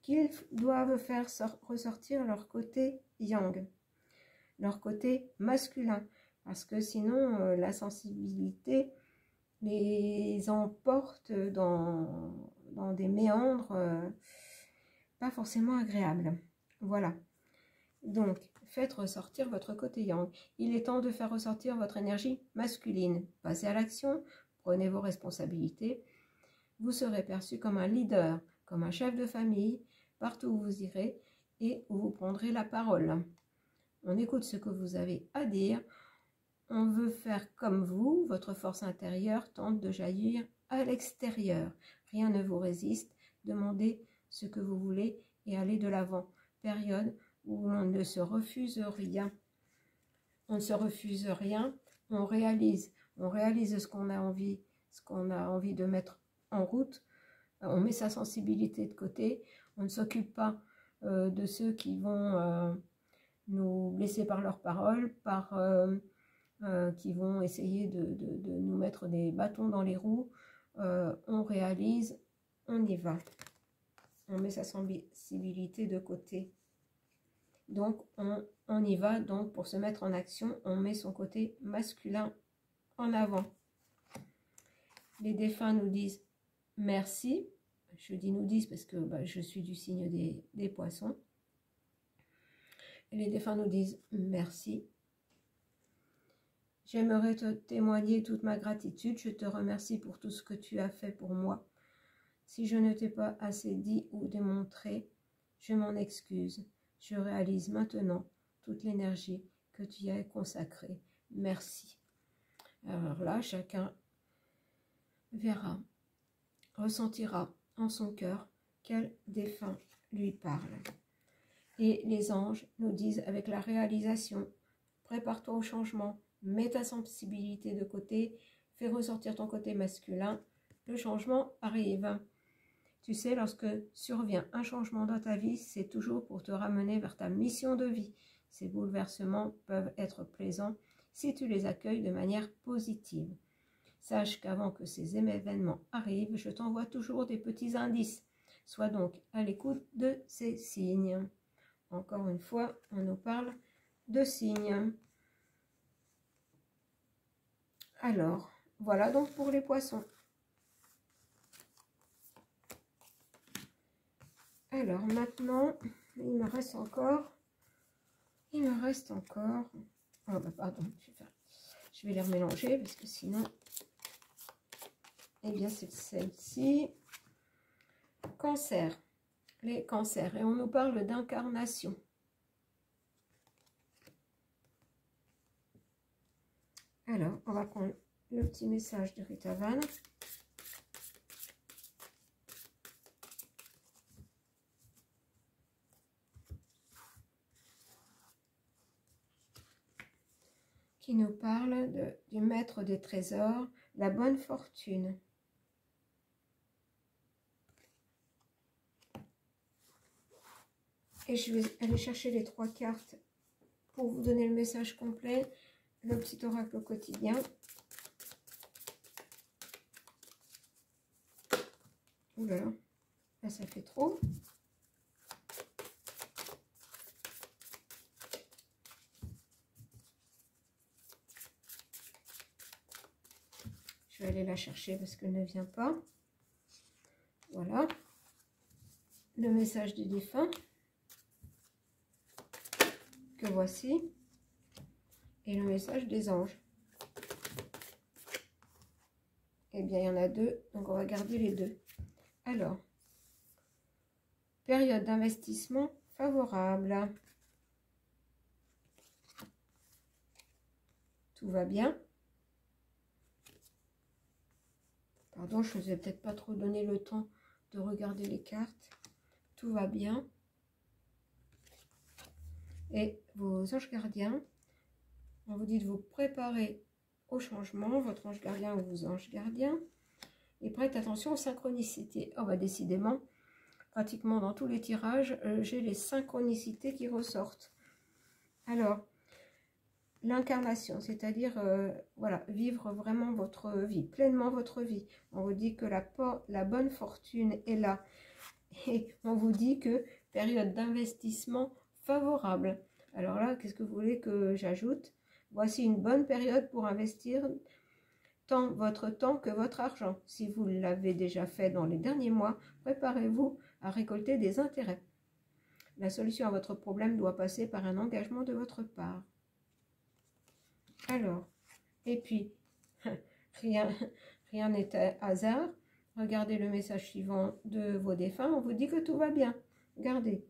qu'ils doivent faire ressortir leur côté yang, leur côté masculin. Parce que sinon, la sensibilité les emporte dans des méandres pas forcément agréables. Voilà. Donc, faites ressortir votre côté yang. Il est temps de faire ressortir votre énergie masculine. Passez à l'action, prenez vos responsabilités. Vous serez perçu comme un leader, comme un chef de famille, partout où vous irez et où vous prendrez la parole. On écoute ce que vous avez à dire. On veut faire comme vous. Votre force intérieure tente de jaillir à l'extérieur. Rien ne vous résiste. Demandez ce que vous voulez et allez de l'avant. Période où on ne se refuse rien. On ne se refuse rien, on réalise ce qu'on a envie, de mettre en route. On met sa sensibilité de côté, on ne s'occupe pas de ceux qui vont nous blesser par leurs paroles, qui vont essayer de nous mettre des bâtons dans les roues. On réalise, on y va. On met sa sensibilité de côté. Donc, on y va. Donc, pour se mettre en action, on met son côté masculin en avant. Les défunts nous disent merci. Je dis nous disent parce que je suis du signe des poissons. Et les défunts nous disent merci. J'aimerais te témoigner toute ma gratitude. Je te remercie pour tout ce que tu as fait pour moi. Si je ne t'ai pas assez dit ou démontré, je m'en excuse. Je réalise maintenant toute l'énergie que tu y as consacrée. Merci. Alors là, chacun verra, ressentira en son cœur quel défunt lui parle. Et les anges nous disent avec la réalisation, prépare-toi au changement, mets ta sensibilité de côté, fais ressortir ton côté masculin, le changement arrive. Tu sais, lorsque survient un changement dans ta vie, c'est toujours pour te ramener vers ta mission de vie. Ces bouleversements peuvent être plaisants si tu les accueilles de manière positive. Sache qu'avant que ces événements arrivent, je t'envoie toujours des petits indices. Sois donc à l'écoute de ces signes. Encore une fois, on nous parle de signes. Alors, voilà donc pour les poissons. Alors maintenant, il me reste encore. Oh bah pardon, je vais les remélanger parce que sinon, eh bien c'est celle-ci. Cancer, les cancers, et on nous parle d'incarnation. Alors, on va prendre le petit message de Rita Van. Qui nous parle du maître des trésors, la bonne fortune. Et je vais aller chercher les 3 cartes pour vous donner le message complet, le petit oracle quotidien. Ouh là là, là ça fait trop. Je vais aller la chercher parce qu'elle ne vient pas. Voilà. Le message du défunt. Que voici. Et le message des anges. Eh bien, il y en a 2. Donc, on va garder les 2. Alors. Période d'investissement favorable. Tout va bien. Pardon, je ne vous ai peut-être pas trop donné le temps de regarder les cartes. Tout va bien. Et vos anges gardiens, on vous dit de vous préparer au changement, votre ange gardien ou vos anges gardiens. Et prête attention aux synchronicités. Oh bah décidément, pratiquement dans tous les tirages, j'ai les synchronicités qui ressortent. Alors, l'incarnation, c'est-à-dire voilà, vivre vraiment votre vie, pleinement votre vie. On vous dit que la bonne fortune est là. Et on vous dit que période d'investissement favorable. Alors là, qu'est-ce que vous voulez que j'ajoute? Voici une bonne période pour investir tant votre temps que votre argent. Si vous l'avez déjà fait dans les derniers mois, préparez-vous à récolter des intérêts. La solution à votre problème doit passer par un engagement de votre part. Alors, et puis, rien n'est hasard. Regardez le message suivant de vos défunts. On vous dit que tout va bien. Regardez.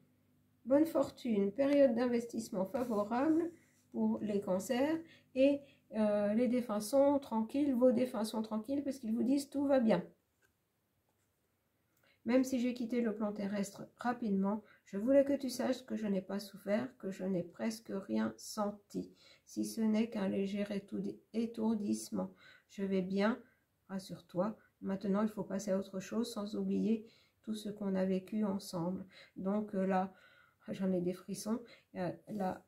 Bonne fortune, période d'investissement favorable pour les cancers. Et les défunts sont tranquilles. Vos défunts sont tranquilles parce qu'ils vous disent tout va bien. Même si j'ai quitté le plan terrestre rapidement, je voulais que tu saches que je n'ai pas souffert, que je n'ai presque rien senti, si ce n'est qu'un léger étourdissement. Je vais bien, rassure-toi. Maintenant, il faut passer à autre chose sans oublier tout ce qu'on a vécu ensemble. Donc là, j'en ai des frissons. Là,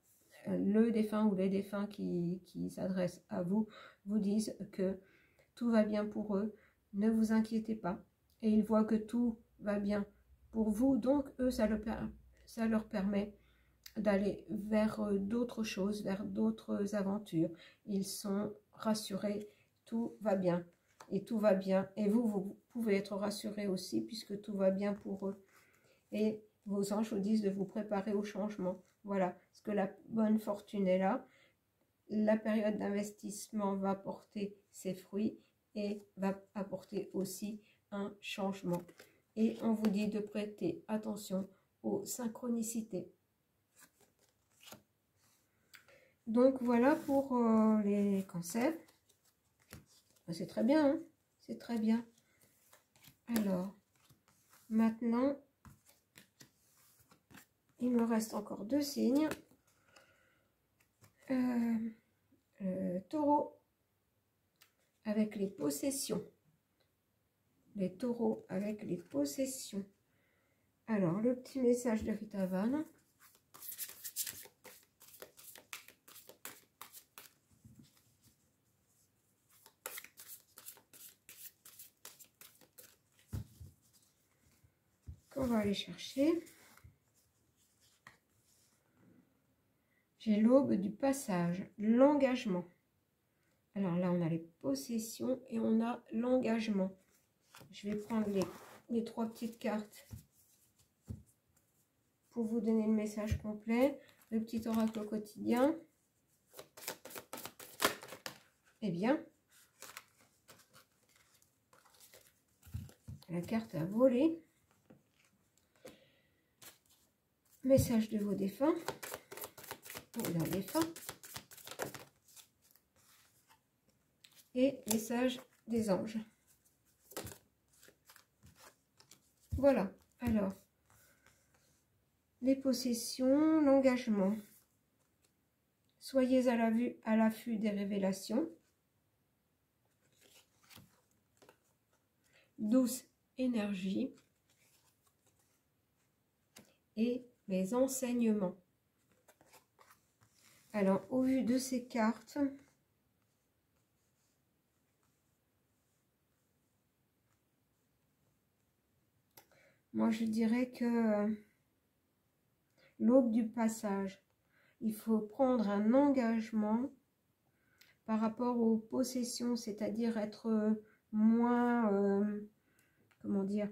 le défunt ou les défunts qui s'adressent à vous vous disent que tout va bien pour eux. Ne vous inquiétez pas. Et ils voient que tout va bien pour vous. Donc, eux, ça leur permet d'aller vers d'autres choses, vers d'autres aventures. Ils sont rassurés. Tout va bien. Et tout va bien. Et vous pouvez être rassurés aussi puisque tout va bien pour eux. Et vos anges vous disent de vous préparer au changement. Voilà. Parce que la bonne fortune est là. La période d'investissement va porter ses fruits et va apporter aussi un changement. Et on vous dit de prêter attention aux synchronicités. Donc voilà pour les cancers. C'est très bien, hein, c'est très bien. Alors, maintenant, il me reste encore 2 signes. Taureau avec les possessions. Les taureaux avec les possessions. Alors, le petit message de Rita Van. Qu'on va aller chercher. J'ai l'aube du passage, l'engagement. Alors là, on a les possessions et on a l'engagement. Je vais prendre les 3 petites cartes pour vous donner le message complet. Le petit oracle au quotidien. Eh bien, la carte a volé. Message de vos défunts. Ou d'un défunt. Et message des anges. Voilà. Alors, les possessions, l'engagement. Soyez à l'affût des révélations. Douce énergie. Et les enseignements. Alors, au vu de ces cartes, moi je dirais que l'aube du passage, il faut prendre un engagement par rapport aux possessions, c'est-à-dire être moins, comment dire,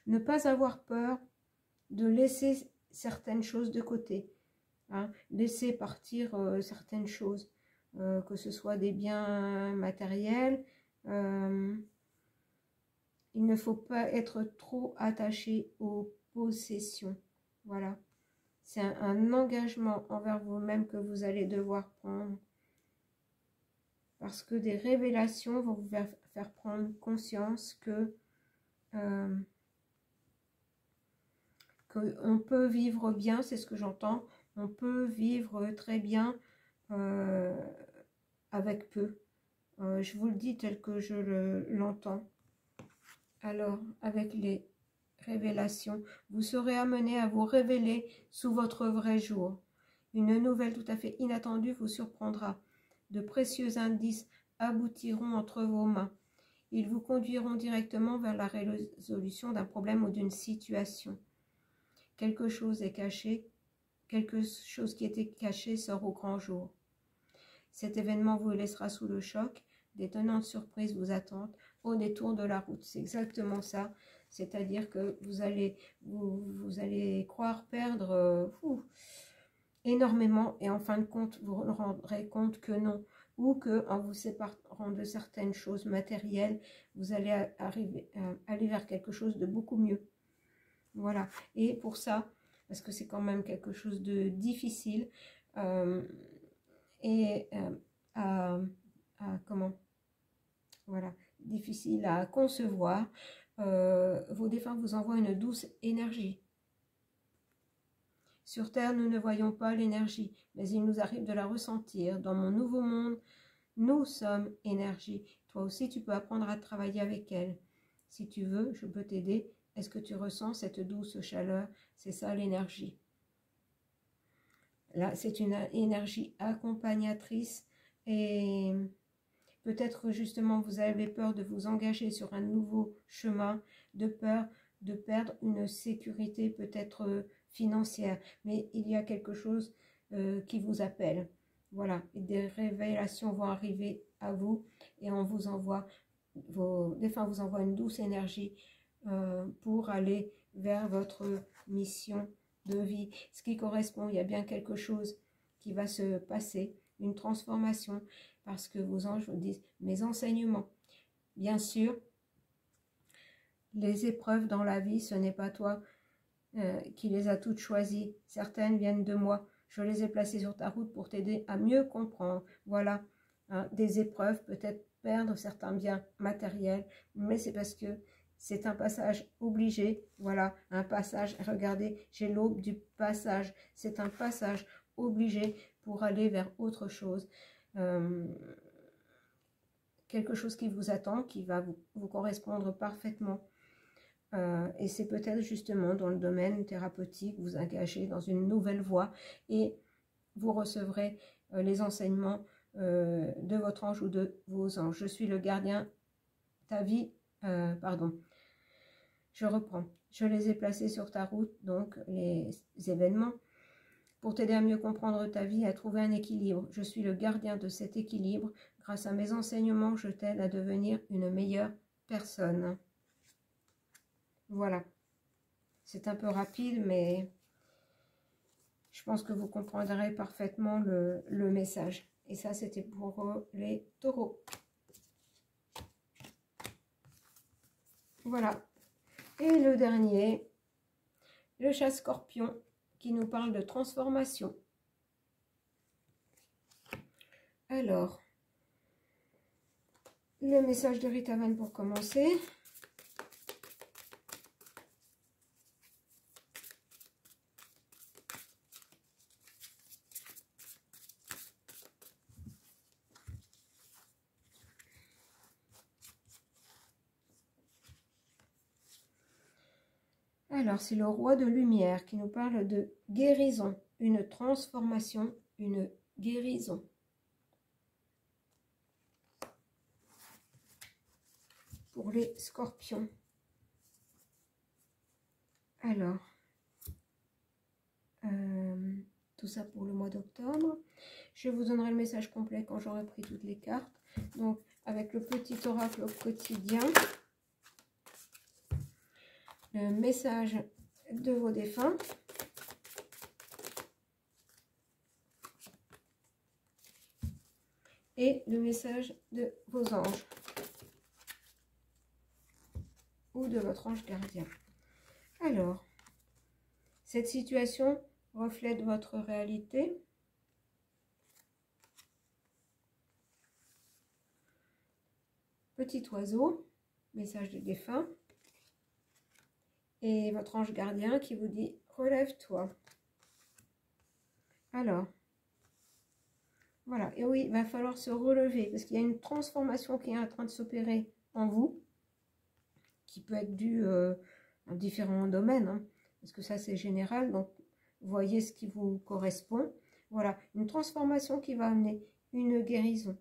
ne pas avoir peur de laisser certaines choses de côté. Hein, laisser partir certaines choses, que ce soit des biens matériels. Il ne faut pas être trop attaché aux possessions. Voilà. C'est un engagement envers vous-même que vous allez devoir prendre. Parce que des révélations vont vous faire prendre conscience que qu'on peut vivre bien, c'est ce que j'entends. On peut vivre très bien avec peu. Je vous le dis tel que je l'entends. Alors, avec les révélations, vous serez amené à vous révéler sous votre vrai jour. Une nouvelle tout à fait inattendue vous surprendra. De précieux indices aboutiront entre vos mains. Ils vous conduiront directement vers la résolution d'un problème ou d'une situation. Quelque chose est caché. Quelque chose qui était caché sort au grand jour. Cet événement vous laissera sous le choc. D'étonnantes surprises vous attendent au détour de la route. C'est exactement ça. C'est-à-dire que vous allez croire perdre énormément et en fin de compte, vous vous rendrez compte que non. Ou que en vous séparant de certaines choses matérielles, vous allez aller vers quelque chose de beaucoup mieux. Voilà. Et pour ça, parce que c'est quand même quelque chose de difficile difficile à concevoir, vos défunts vous envoient une douce énergie. Sur Terre, nous ne voyons pas l'énergie, mais il nous arrive de la ressentir. Dans mon nouveau monde, nous sommes énergie. Toi aussi, tu peux apprendre à travailler avec elle. Si tu veux, je peux t'aider. Est-ce que tu ressens cette douce chaleur? C'est ça l'énergie. Là, c'est une énergie accompagnatrice et peut-être justement vous avez peur de vous engager sur un nouveau chemin, de peur de perdre une sécurité peut-être financière. Mais il y a quelque chose qui vous appelle. Voilà, et des révélations vont arriver à vous et on vous envoie, vos défunts vous envoient une douce énergie pour aller vers votre mission de vie. Ce qui correspond, il y a bien quelque chose qui va se passer, une transformation, parce que vos anges vous disent mes enseignements. Bien sûr, les épreuves dans la vie, ce n'est pas toi qui les as toutes choisies. Certaines viennent de moi. Je les ai placées sur ta route pour t'aider à mieux comprendre. Voilà, hein, des épreuves, peut-être perdre certains biens matériels, mais c'est parce que c'est un passage obligé. Voilà, un passage. Regardez, j'ai l'aube du passage. C'est un passage obligé pour aller vers autre chose. Quelque chose qui vous attend, qui va vous correspondre parfaitement. Et c'est peut-être justement dans le domaine thérapeutique, vous engagez dans une nouvelle voie et vous recevrez les enseignements de votre ange ou de vos anges. Je suis le gardien, ta vie, pardon, je reprends. Je les ai placés sur ta route, donc les événements, pour t'aider à mieux comprendre ta vie et à trouver un équilibre. Je suis le gardien de cet équilibre. Grâce à mes enseignements, je t'aide à devenir une meilleure personne. Voilà. C'est un peu rapide, mais je pense que vous comprendrez parfaitement le message. Et ça, c'était pour les taureaux. Voilà. Et le dernier, le chat scorpion, qui nous parle de transformation. Alors, le message de Rita Van pour commencer. Alors, c'est le roi de lumière qui nous parle de guérison, une transformation, une guérison. Pour les scorpions. Alors, tout ça pour le mois d'octobre. Je vous donnerai le message complet quand j'aurai pris toutes les cartes. Donc, avec le petit oracle au quotidien. Le message de vos défunts. Et le message de vos anges. Ou de votre ange gardien. Alors, cette situation reflète votre réalité. Petit oiseau, message des défunts. Et votre ange gardien qui vous dit « Relève-toi ». Alors, voilà. Et oui, il va falloir se relever parce qu'il y a une transformation qui est en train de s'opérer en vous, qui peut être due à différents domaines, hein, parce que ça, c'est général. Donc, voyez ce qui vous correspond. Voilà, une transformation qui va amener une guérison.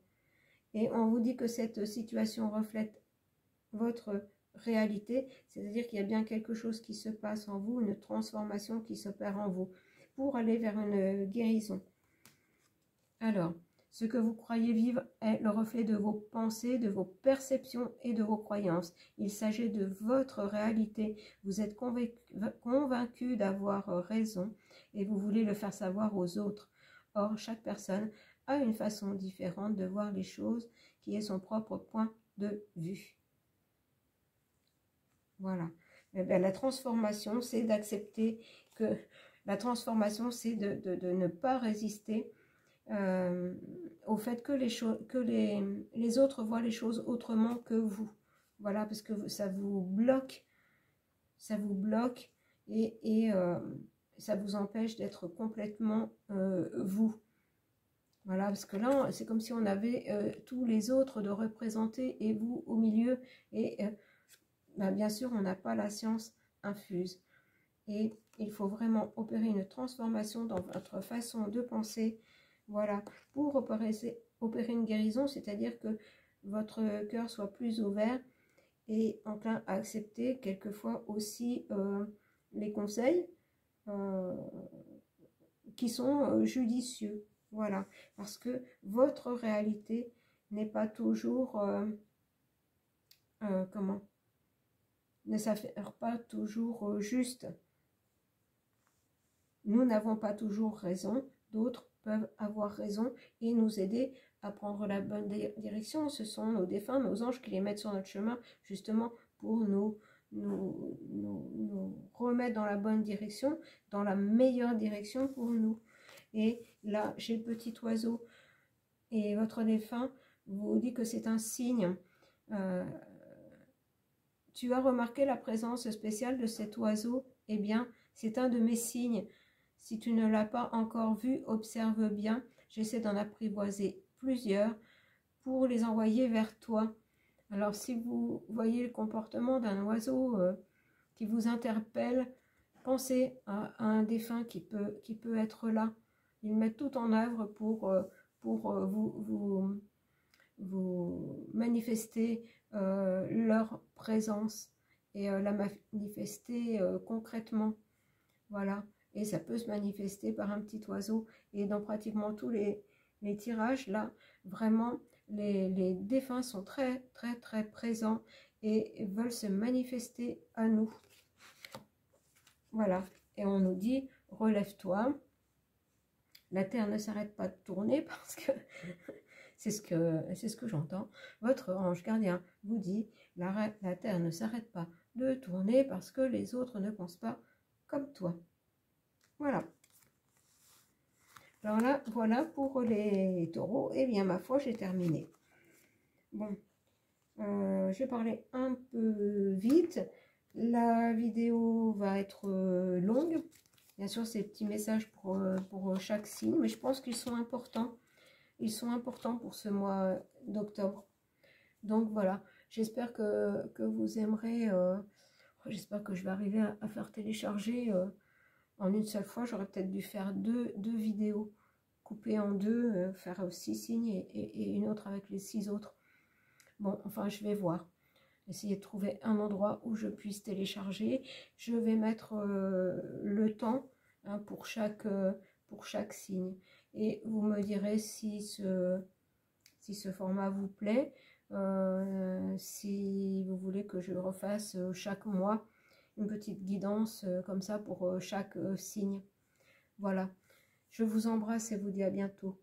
Et on vous dit que cette situation reflète votre réalité, c'est-à-dire qu'il y a bien quelque chose qui se passe en vous, une transformation qui s'opère en vous, pour aller vers une guérison. Alors, ce que vous croyez vivre est le reflet de vos pensées, de vos perceptions et de vos croyances. Il s'agit de votre réalité. Vous êtes convaincu d'avoir raison et vous voulez le faire savoir aux autres. Or, chaque personne a une façon différente de voir les choses qui est son propre point de vue. Voilà. Eh bien, la transformation, c'est d'accepter que la transformation, c'est de ne pas résister au fait que les autres voient les choses autrement que vous. Voilà, parce que ça vous bloque et ça vous empêche d'être complètement vous. Voilà, parce que là, c'est comme si on avait tous les autres de représenter et vous au milieu. Et ben, bien sûr, on n'a pas la science infuse. Et il faut vraiment opérer une transformation dans votre façon de penser. Voilà, pour opérer une guérison, c'est-à-dire que votre cœur soit plus ouvert et enclin à accepter quelquefois aussi les conseils qui sont judicieux. Voilà, parce que votre réalité n'est pas toujours, ne s'avère pas toujours juste. Nous n'avons pas toujours raison, d'autres peuvent avoir raison et nous aider à prendre la bonne direction. Ce sont nos défunts, nos anges qui les mettent sur notre chemin justement pour nous remettre dans la bonne direction, dans la meilleure direction pour nous. Et là, j'ai le petit oiseau et votre défunt vous dit que c'est un signe tu as remarqué la présence spéciale de cet oiseau? Eh bien, c'est un de mes signes. Si tu ne l'as pas encore vu, observe bien. J'essaie d'en apprivoiser plusieurs pour les envoyer vers toi. Alors, si vous voyez le comportement d'un oiseau qui vous interpelle, pensez à un défunt qui peut être là. Ils mettent tout en œuvre pour vous manifester leur présence et la manifester concrètement. Voilà. Et ça peut se manifester par un petit oiseau. Et dans pratiquement tous les tirages, là, vraiment, les défunts sont très, très, très présents et veulent se manifester à nous. Voilà. Et on nous dit, relève-toi. La Terre ne s'arrête pas de tourner parce que c'est ce que j'entends. Votre ange gardien vous dit, la Terre ne s'arrête pas de tourner parce que les autres ne pensent pas comme toi. Voilà. Alors là, voilà pour les taureaux. Et bien, ma foi, j'ai terminé. Bon, je vais parler un peu vite. La vidéo va être longue. Bien sûr, ces petits messages pour chaque signe, mais je pense qu'ils sont importants. Ils sont importants pour ce mois d'octobre. Donc voilà, j'espère que vous aimerez. J'espère que je vais arriver à faire télécharger en une seule fois. J'aurais peut-être dû faire deux vidéos coupées en deux, faire 6 signes et une autre avec les 6 autres. Bon, enfin, je vais voir. Essayer de trouver un endroit où je puisse télécharger. Je vais mettre le temps hein, pour chaque signe. Et vous me direz si ce format vous plaît. Si vous voulez que je refasse chaque mois une petite guidance comme ça pour chaque signe. Voilà. Je vous embrasse et vous dis à bientôt.